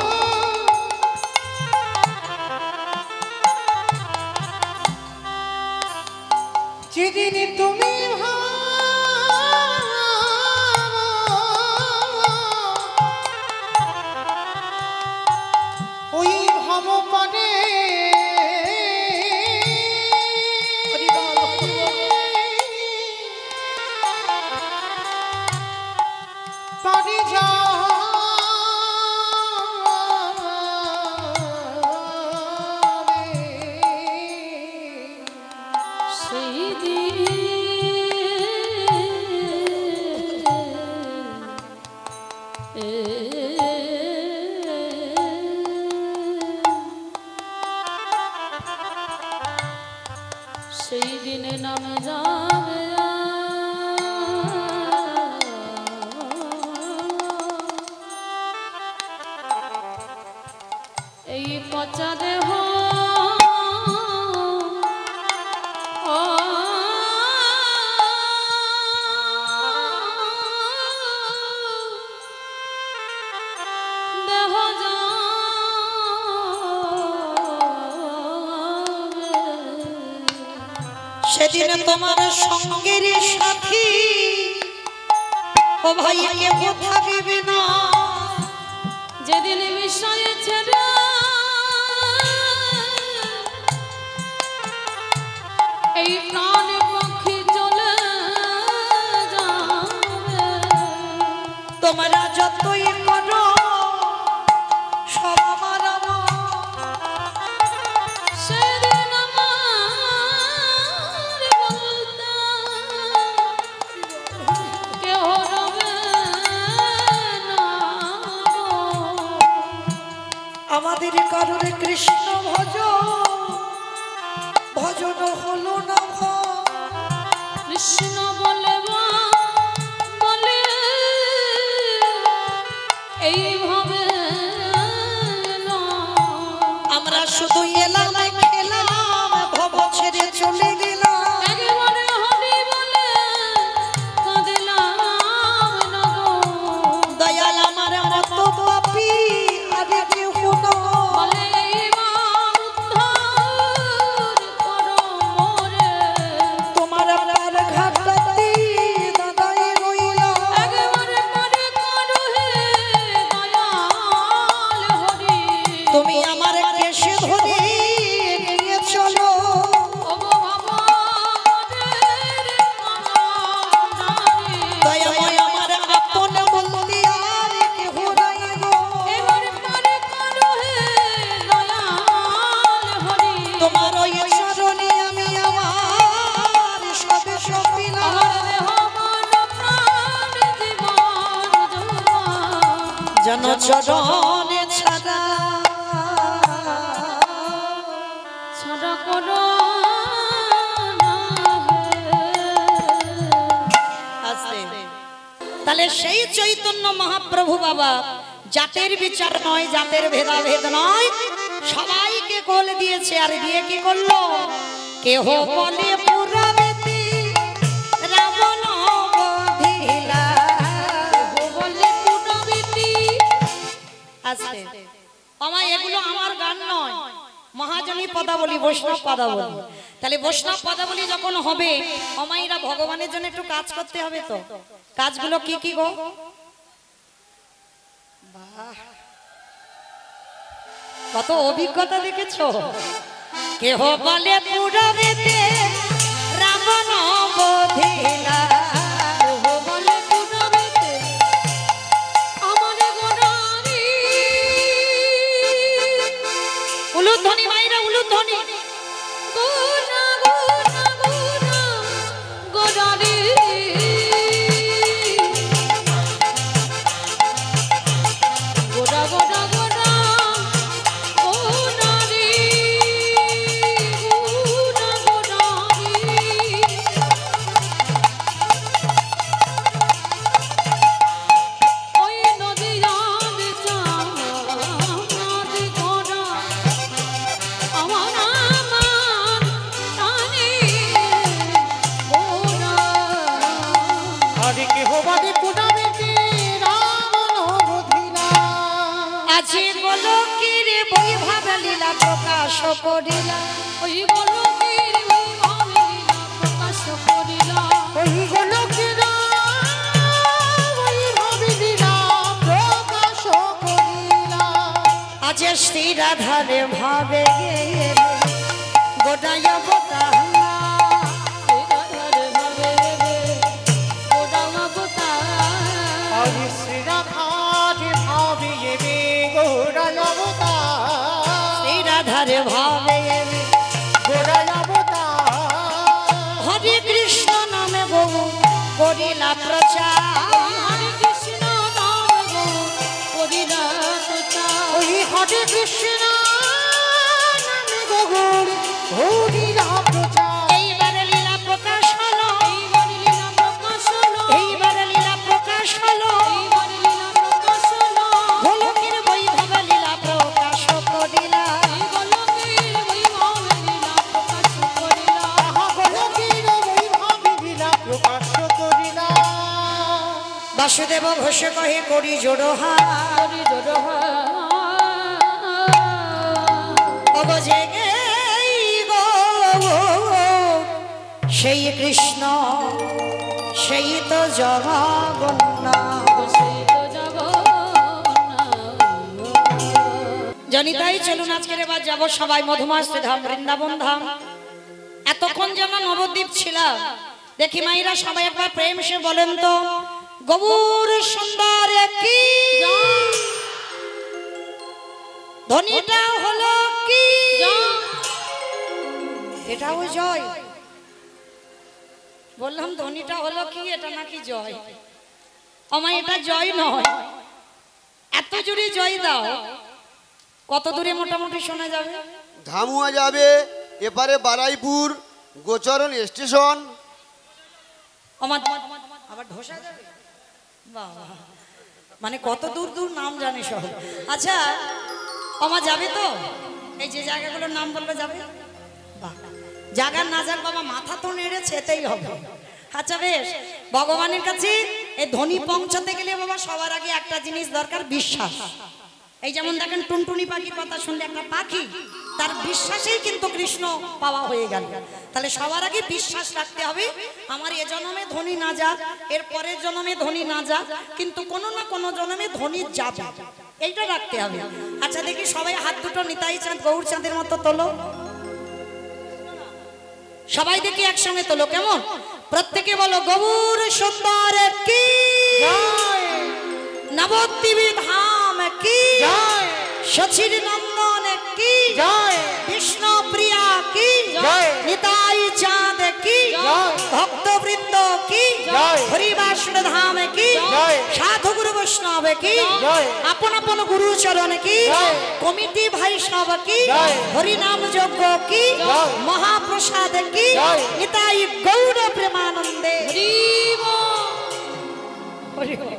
যেদিনে তুমি ওই ভাব পানে হরি বল, হরি বল। পানে যা সেই দিন সেই দিনে নামে যাবে এই পচা দেহ দেহ সেদিন তোমার সঙ্গের সাথী ও ভাই কেহ থাকবে না। যেদিন বিষয়ে ছেড়ে এই প্রাণ পক্ষী চলে যাবে, তোমরা যতই করো সব আমার আমার। সেদিন আমার বলতে কেহ রবে না গো। আমাদের কারোর কৃষ্ণ ভজন হলো না। কৃষ্ণ বলে বলে এইভাবে আমরা শুধু এলাম খেলাম, ভব ছেড়ে চলে গেলাম। একবারে হরি বলে কাঁদলাম না গো। দয়াল আমার মতো পাপী আর কেউ না। বলে এইবার চরণে ছাড়া ছাড়া করো আসতে। তাহলে সেই চৈতন্য মহাপ্রভু বাবা জাতের বিচার নয়, জাতের ভেদাভেদ নয়, সবাইকে কোল দিয়েছে। আর দিয়ে কি করলো? কেহ বলে পুরাবেতি রাবণ বধিলা। বলে পুনবিতি আসতে। আমার এগুলো আমার গান নয়, মহাজনী পদাবলী, বৈষ্ণব পদাবলী। তাহলে বৈষ্ণব পদাবলী যখন হবে, অমাইরা ভগবানের জন্য একটু কাজ করতে হবে। তো কাজগুলো কি কি গো? বাহ, কত অভিজ্ঞতা দেখেছো। কেহ বলে পুরবেতে রাবণ বধিলা। বলে পুনবিতি আমার গোনারি উলুধ্বনি মাইরা, উলুধ্বনি। গোনা গোনা গোনা গোনারি গোনা গোনা গোনা গোনারি গোনা গোনারি ওই নদীয়ার চাঁদ গোনা আমার আমার টানে গোনা হরে কেহ বলে পুনবেতি রাবণ বধিলা। আজি গোলকের বৈভব লীলা প্রকাশ করিলা। ওই গোলকের বৈভব লীলা প্রকাশ করিলা ওই গোলকেরা বৈভব লীলা প্রকাশ করিলা। আজ শ্রী রাধারে ভাবে গেলে গোটায় বতানা। রাধার ভাবে রে গোডাল অবতার হরে শ্রী রাধার ভাবিয়ে বে গোড়ায় অবতার। শ্রী রাধারে ভাবে গেলে গোড়ায় অবতার। হরে কৃষ্ণ নামে বহু করিলা প্রচার। হরে কৃষ্ণ নাম গো করিলা প্রচার ওই হরে কৃষ্ণ নামে গগর হরিলা প্রচার। এইবারে লীলা প্রকাশ হলো, এইবার লীলা প্রকাশ হলো এইবারে লীলা প্রকাশ হলো। এইবার লীলা প্রকাশ হলো গোলকের বৈভব লীলা প্রকাশ করিলা। এই গোলকের বৈভব লীলা প্রকাশ করিলা তাহা গোলকের বৈভব লীলা প্রকাশ করিলা। বাসুদেব ঘোষ কহে করি জোড়হা। করি জোড়হা ওগো জেগে গো সেই কৃষ্ণ, সেই তো জগন্নাথ। সেই তো জগন্নাথ জনিতাই চলুন আজকের এবার যাব সবাই মধুমাস্তি ধাম, বৃন্দাবন ধাম। এতক্ষণ যেন নবদ্বীপ ছিলাম, দেখি মাইরা সবাই একবার প্রেম সে বলেন তো, গৌর সুন্দর কি ধ্বনিটা হলো কি? এটাও জয়। বললাম ধ্বনিটা হলো কি, এটা নাকি জয়? আমার এটা জয় নয়, এত জোরে জয় দাও। কত দূরে মোটামুটি শোনা যাবে? ধামুয়া যাবে, এপারে বারাইপুর গোচরণ স্টেশন। আমার আবার ঢোসা যাবে। বাবা, মানে কত দূর দূর নাম জানে সব। আচ্ছা আমার যাবে তো? এই যে জায়গাগুলোর নাম বলবে যাবে? বাহ, জায়গার না যাক বাবা, মাথা তো নেড়েছে, এতেই হবে। আচ্ছা বেশ, ভগবানের কাছে এই ধ্বনি পৌঁছাতে গেলে বাবা সবার আগে একটা জিনিস দরকার, বিশ্বাস। এই যেমন দেখেন টুনটুনি পাখির কথা শুনলে একটা পাখি তার বিশ্বাসেই কিন্তু কৃষ্ণ পাওয়া হয়ে গেল। তাহলে সবার আগে বিশ্বাস রাখতে হবে, আমার এ জন্মে ধনী না যাক, এর পরের জন্মে ধনী না যাক, কিন্তু কোনো না কোনো জন্মে ধনী যাবে, এইটা রাখতে হবে। আচ্ছা দেখি সবাই হাত দুটো নিতাই চাঁদ গৌর চাঁদের মতো তোলো। সবাই দেখি একসঙ্গে তোলো, কেমন? প্রত্যেকে বলো গৌর সুন্দর কি জয় নবদ্বীপ ধাম কি জয় সচির নন্দন কি জয় বিষ্ণু প্রিয়া কি জয় নিতাই চাঁদ কি জয় ভক্তবৃন্দ কি জয় হরিবাসন ধাম কি জয় সাধু গুরু বৈষ্ণব বৈষ্ণব কি জয়। আপন আপন গুরু চরণ কি জয়। কমিটি বৈষ্ণব কি জয়। হরি নাম যজ্ঞ কি জয়। মহাপ্রসাদ কি জয়। নিতাই গৌর প্রেমানন্দে হরি বল। হরি বল।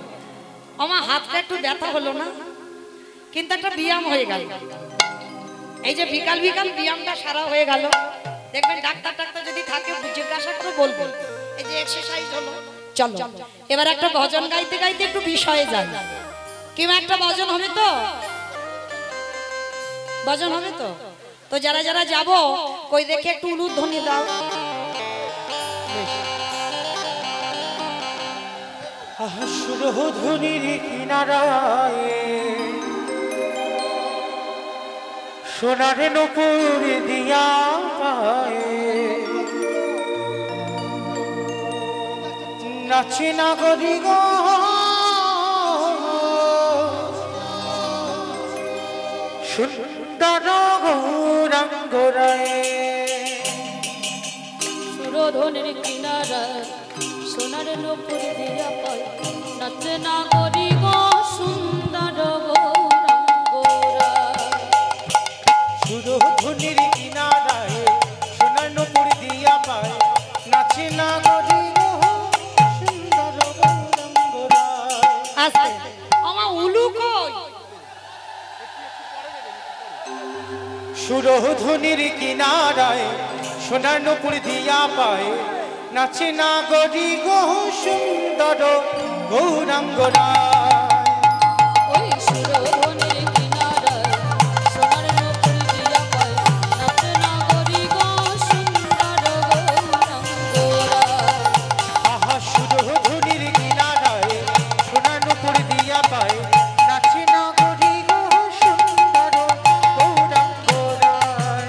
আমার হাতটা একটু ব্যথা হলো না, কিন্তু একটা ব্যায়াম হয়ে গেল। এই যে বিকাল বিকাল ব্যায়ামটা সারা হয়ে গেল, দেখবেন ডাক্তার ডাক্তার যদি থাকে জিজ্ঞাসা করে বলবো এই যে এক্সারসাইজ হলো। চলো এবার একটা ভজন গাইতে গাইতে একটু বিষয়ে যাই। কিংবা একটা ভজন হবে তো, ভজন হবে তো। তো যারা যারা যাব কই দেখে একটু উলুধ্বনি দাও। সুরধুনির কিনারায় সোনার নুপুর দিয়া পায়ে নাচে নাগরি গো সুন্দর গৌরাঙ্গ রায় সুরধনের কিনারা সোনার নূপুর দিয়া পায় নাচে নাগরি গো সুন্দর গৌরাঙ্গরা। সুরধুনির কিনারায় সোনার নুপুর দিয়া পায় নাচে নাগরি গো সুন্দর গৌরাঙ্গ রায় আস্তে আমার উলু কই? সুরধুনির কিনারায় সোনার নুপুর দিয়া পায় নাচে নাগরি গো সুন্দর গৌরাঙ্গ রায় ওই সুরধনের কিনারা সোনার নূপুর দিয়া পায় নাচে নাগরি গো সুন্দর গৌরাঙ্গরা। আহা সুরধুনির কিনারায় সোনার নুপুর দিয়া পায় নাচে নাগরি গো সুন্দর গৌরাঙ্গ রায়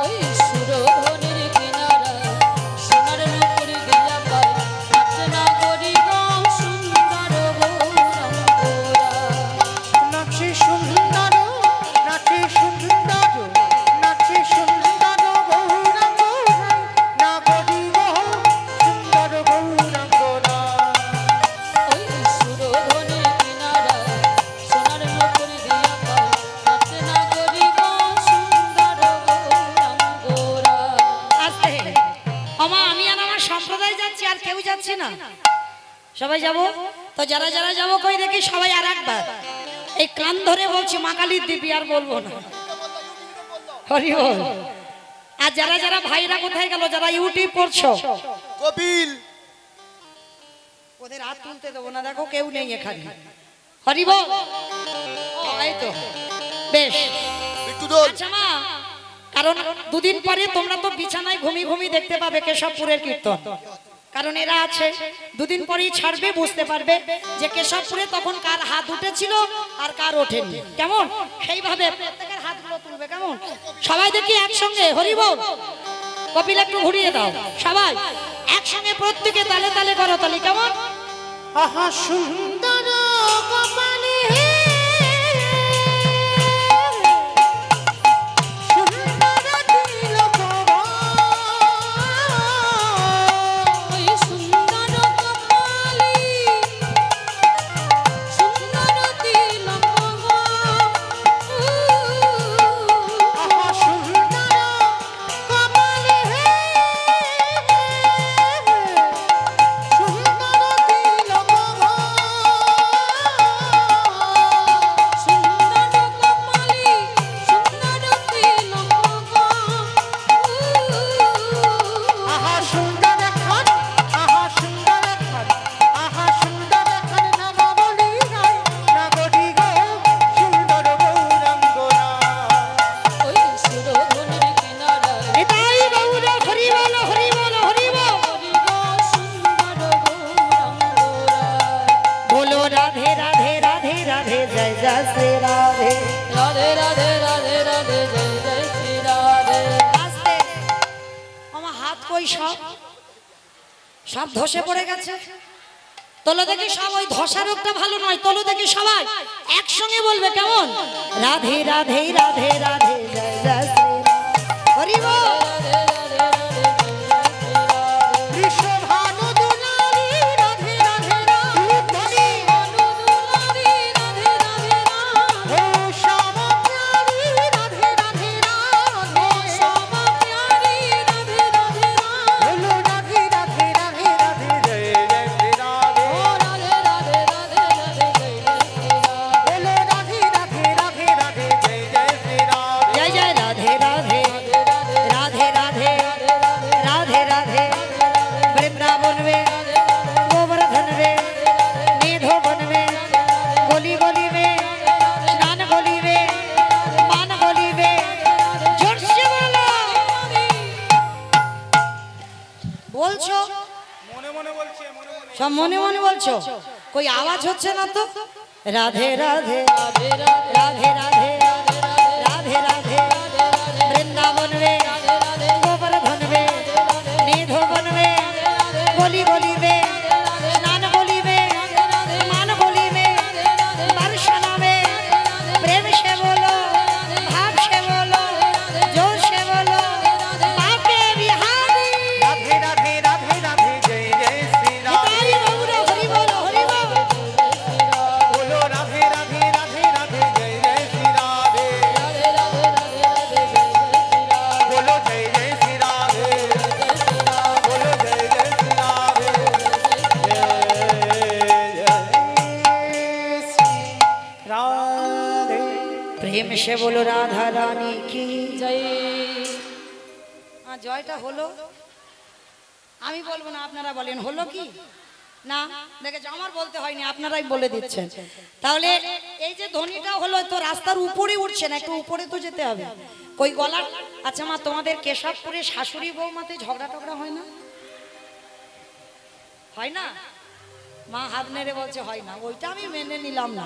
ওই সুরধনের কিনারা সোনার নূপুর দিয়া পায় নাচে নাগরি গো সুন্দর গৌরাঙ্গরা। নাচে সুন্দর নাচে সুন্দর নাচে সুন্দর গৌরাঙ্গ রায় নাগরি গো সুন্দর গৌরাঙ্গ রায় ওই সুরধনের কিনারা সোনার নূপুর দিয়া পায় নাচে নাগরি গো সুন্দর গৌরাঙ্গরা। আস্তে আমা আমি আর আমার সম্প্রদায় যাচ্ছি, আর কেউ যাচ্ছে না। সবাই যাব তো, যারা যারা যাব কই দেখি সবাই আর একবার এই কান ধরে বলছি মা কালীর দিবি, আর বলবো না। হরি বল। আর যারা যারা ভাইরা কোথায় গেল, যারা ইউটিউব পড়ছো কপিল ওদের হাত তুলতে দেবো না, দেখো কেউ নেই এখানে। হরি বল। ও এই তো বেশ। একটু দোল আচ্ছা মা, কারণ দুদিন পরে তোমরা তো বিছানায় ঘুমি ঘুমি দেখতে পাবে কেশবপুরের কীর্তন, কারণ এরা আছে। দুদিন পরেই ছাড়বে, বুঝতে পারবে যে কেশবপুরে তখন কার হাত উঠেছিল আর কার ওঠেনি। কেমন সেইভাবে প্রত্যেকের হাতগুলো তুলবে। কেমন সবাই দেখি একসঙ্গে হরি বল। কপিল একটু ঘুরিয়ে দাও, সবাই একসঙ্গে প্রত্যেকে তালে তালে করো তালি। কেমন আহা সুন্দর কপালে সুন্দর তিলক ওই সুন্দর কপালি সুন্দর তিলক আহা সুন্দর কপালে সুন্দর তিলক ওই সব সব ধসে পড়ে গেছে। তোলো দেখি সব, ওই ধসা রোগটা ভালো নয়। তোলো দেখি সবাই একসঙ্গে বলবে কেমন? রাধে রাধে রাধে রাধে জয় জয় শ্রী হরি বল। ঋষভানু দুলারি রাধে রাধে রাধে মনে মনে বলছো? কই আওয়াজ হচ্ছে না তো? রাধে রাধে রাধে রাধে রাধে রাধে বৃন্দাবন রে গোবর্ধন রে নিধবন রে গলি গলি রে স্নান গলি রে মান গলি রে দর্শনা রে প্রেম সে বলো ভাব সে বলো जोर से बोलो बाके बिहारी রাধে রাধে রাধে রাধে জয় জয় শ্রী রাধে हरि बोलो हरि बोलो हरि बोलो बोलो राधे राधे राधे राधे जय जय श्री राधे बोलो जय जय श्री राधे बोलो जय जय श्री राधे जय जय श्री राधे प्रेम से बोलो राधा रानी की जय জয়টা হলো আমি বলবো না আপনারা বলেন হলো কি না দেখে আমার বলতে হয়নি আপনারাই বলে দিচ্ছেন তাহলে এই যে ধ্বনিটা হলো তো রাস্তার উপরে উঠছে না একটু উপরে তো যেতে হবে কই গলা আচ্ছা মা তোমাদের কেশবপুরে শাশুড়ি বৌমাতে ঝগড়া টগড়া হয় না হয় না মা হাত নেড়ে বলছে হয় না ওইটা আমি মেনে নিলাম না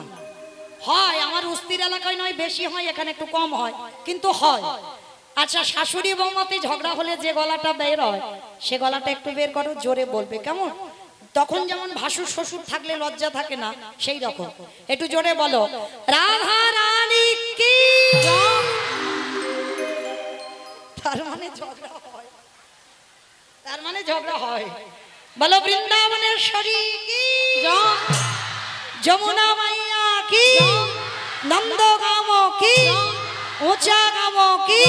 হয় আমার উস্তির এলাকায় নয় বেশি হয় এখানে একটু কম হয় কিন্তু হয় আচ্ছা শাশুড়ি বৌমাতে ঝগড়া হলে যে গলাটা বের হয় সে গলাটা একটু বের করো জোরে বলবে কেমন তখন যেমন ভাসুর শ্বশুর থাকলে লজ্জা থাকে না সেই রকম একটু জোরে বলো রাধা রানী কি তার মানে ঝগড়া হয় তার মানে ঝগড়া হয় বলো বৃন্দাবনের শরী কি যমুনা মাইয়া কি নন্দগাম কি ऊंचा गामो की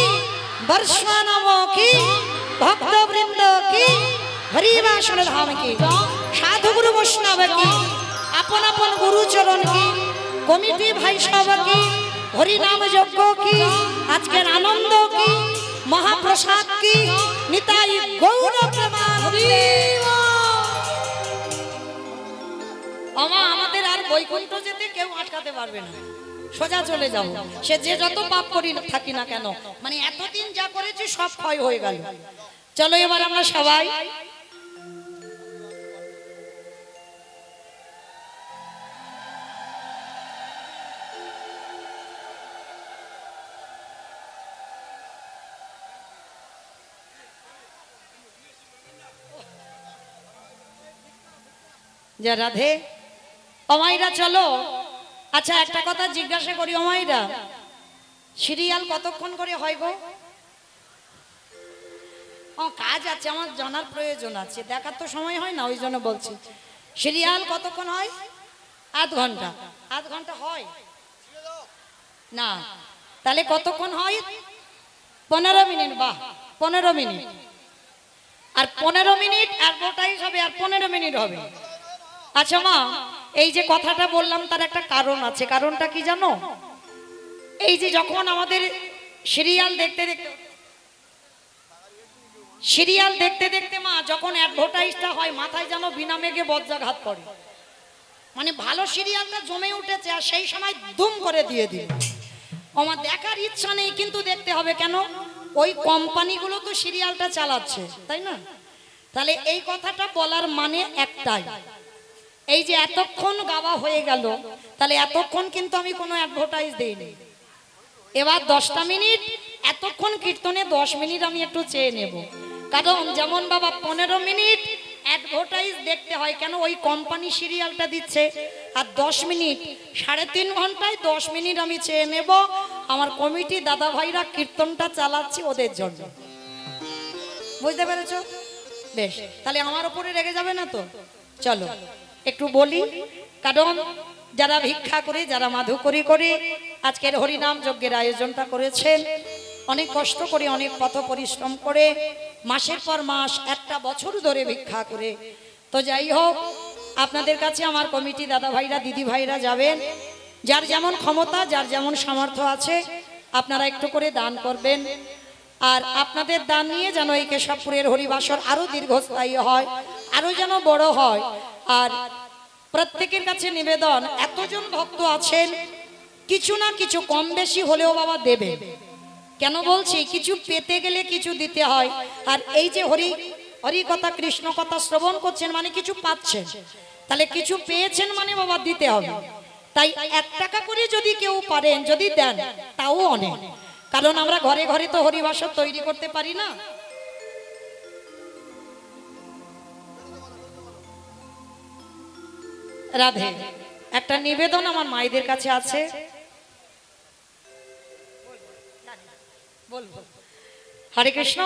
वर्षा नामो की भक्त वृंद की हरिवासन धाम की साधु गुरु वैष्णव की अपन अपन गुरु चरण की कमिटी भाई सब की हरि नाम यज्ञ की आज के आनंद की महाप्रसाद की निताई गौर प्रेमानंदे আমা আমাদের আর বৈকুণ্ঠ যেতে কেউ আটকাতে পারবে না সোজা চলে যাব সে যে যত পাপ করি থাকি না কেন মানে এতদিন যা করেছি সব ক্ষয় হয়ে গেল চলো এবার আমরা সবাই যা রাধে অমাইরা চলো আচ্ছা একটা কথা জিজ্ঞাসা করি অমাইরা সিরিয়াল কতক্ষণ করে হয় গো ও কাজ আছে আমার জানার প্রয়োজন আছে দেখার তো সময় হয় না ওই জন্য বলছি সিরিয়াল কতক্ষণ হয় আধ ঘন্টা হয় না তাহলে কতক্ষণ হয় 15 মিনিট বাহ 15 মিনিট আর 15 মিনিট অ্যাডভার্টাইজ হবে আর 15 মিনিট হবে আচ্ছা মা এই যে কথাটা বললাম তার একটা কারণ আছে কারণটা কি জানো এই যে যখন আমাদের সিরিয়াল দেখতে দেখতে মা যখন অ্যাডভার্টাইজটা হয় মাথায় যেন বিনা মেঘে বজ্রাঘাত পড়ে মানে ভালো সিরিয়ালটা জমে উঠেছে আর সেই সময় দুম করে দিয়ে দিল আমার দেখার ইচ্ছা নেই কিন্তু দেখতে হবে কেন ওই কোম্পানিগুলো তো সিরিয়ালটা চালাচ্ছে তাই না তাহলে এই কথাটা বলার মানে একটাই এই যে এতক্ষণ গাওয়া হয়ে গেল তাহলে এতক্ষণ কিন্তু আমি কোনো অ্যাডভার্টাইজ দেইনি এবার 10টা মিনিট এতক্ষণ কীর্তনে 10 মিনিট আমি একটু চেয়ে নেব কারণ যেমন বাবা 15 মিনিট অ্যাডভার্টাইজ দেখতে হয় কেন ওই কোম্পানি সিরিয়ালটা দিচ্ছে আর 10 মিনিট 3.5 ঘন্টায় 10 মিনিট আমি চেয়ে নেব আমার কমিটি দাদা ভাইরা কীর্তনটা চালাচ্ছি ওদের জন্য বুঝতে পেরেছো বেশ তাহলে আমার উপরে রেগে যাবে না তো চলো একটু বলি কারণ যারা ভিক্ষা করে যারা মাধুকরী করে আজকের হরিনাম যজ্ঞের আয়োজনটা করেছেন অনেক কষ্ট করে অনেক পথ পরিশ্রম করে মাসের পর মাস একটা বছর ধরে ভিক্ষা করে তো যাই হোক আপনাদের কাছে আমার কমিটি দাদা ভাইরা দিদি ভাইরা যাবেন যার যেমন ক্ষমতা যার যেমন সামর্থ্য আছে আপনারা একটু করে দান করবেন আর আপনাদের দান নিয়ে যেন এই কেশবপুরের হরিবাসর আরো দীর্ঘস্থায়ী হয় আরো যেন বড় হয় আর প্রত্যেকের কাছে নিবেদন এতজন ভক্ত আছেন কিছু না কিছু কম বেশি হলেও বাবা দেবে কেন বলছি কিছু পেতে গেলে কিছু দিতে হয় আর এই যে হরি কথা কৃষ্ণ কথা শ্রবণ করছেন মানে কিছু পাচ্ছেন তাহলে কিছু পেয়েছেন মানে বাবা দিতে হবে। তাই 1 টাকা করে যদি কেউ পারেন যদি দেন তাও অনেক, কারণ আমরা ঘরে ঘরে তো হরিবাসর তৈরি করতে পারি না। রাধে, একটা নিবেদন আমার মায়েদের কাছে আছে, বলবো। হরে কৃষ্ণ,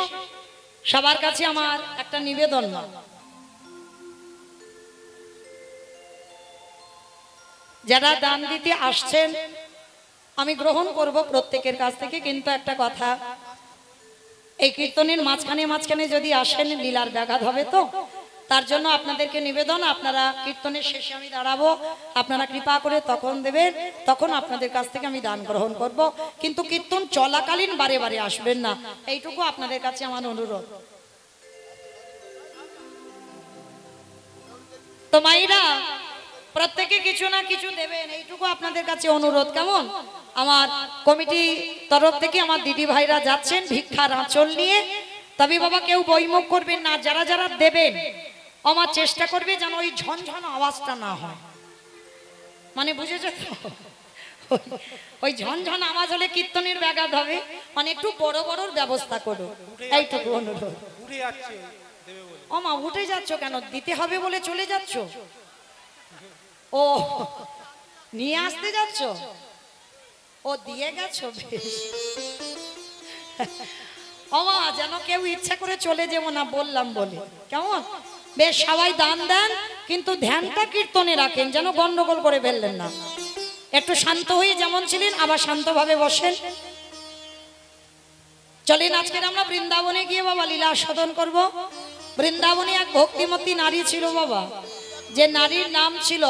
সবার কাছে আমার একটা নিবেদন, না যারা দান দিতে আসছেন আমি গ্রহণ করব প্রত্যেকের কাছ থেকে, কিন্তু একটা কথা, এই কীর্তনের মাঝখানে মাঝখানে যদি আসেন লীলার ব্যাঘাত হবে, তো তার জন্য আপনাদেরকে নিবেদন, আপনারা কীর্তনের শেষে আমি দাঁড়াবো, আপনারা কৃপা করে তখন দেবেন, তখন আপনাদের কাছ থেকে আমি দান গ্রহণ করব, কিন্তু কীর্তন চলাকালীন বারে বারে আসবেন না, এইটুকু আপনাদের কাছে আমার অনুরোধ। তো মাইরা প্রত্যেকে কিছু না কিছু দেবেন, এইটুকু আপনাদের কাছে অনুরোধ, কেমন? আমার কমিটি তরফ থেকে আমার দিদি ভাইরা যাচ্ছেন ভিক্ষার আঁচল নিয়ে, তবে বাবা কেউ বইমুখ করবেন না, যারা যারা দেবেন আমার চেষ্টা করবে যেন ওই ঝনঝন আওয়াজটা না হয়, মানে বুঝেছো তো? ওই ঝনঝন আওয়াজ হলে কীর্তনের ব্যাঘাত হবে, মানে একটু বড় বড়র ব্যবস্থা করো, এইটুকু অনুরোধ। ও মা, উঠে যাচ্ছ কেন? দিতে হবে বলে চলে যাচ্ছ? ও নিয়ে আসতে যাচ্ছ? ও দিয়ে গেছো, বেশ। ও মা, যেন কেউ ইচ্ছা করে চলে যাবো না, বললাম বলে, কেমন? বেশ, সবাই দান দেন, কিন্তু ধ্যানটা কীর্তনে রাখেন, যেন গন্ডগোল করে ফেললেন না। একটু শান্ত হয়ে যেমন ছিলেন আবার শান্তভাবে বসেন। চলেন আজকের আমরা বৃন্দাবনে গিয়ে বাবা লীলা আস্বাদন করব। বৃন্দাবনে এক ভক্তিমতী নারী ছিল বাবা, যে নারীর নাম ছিল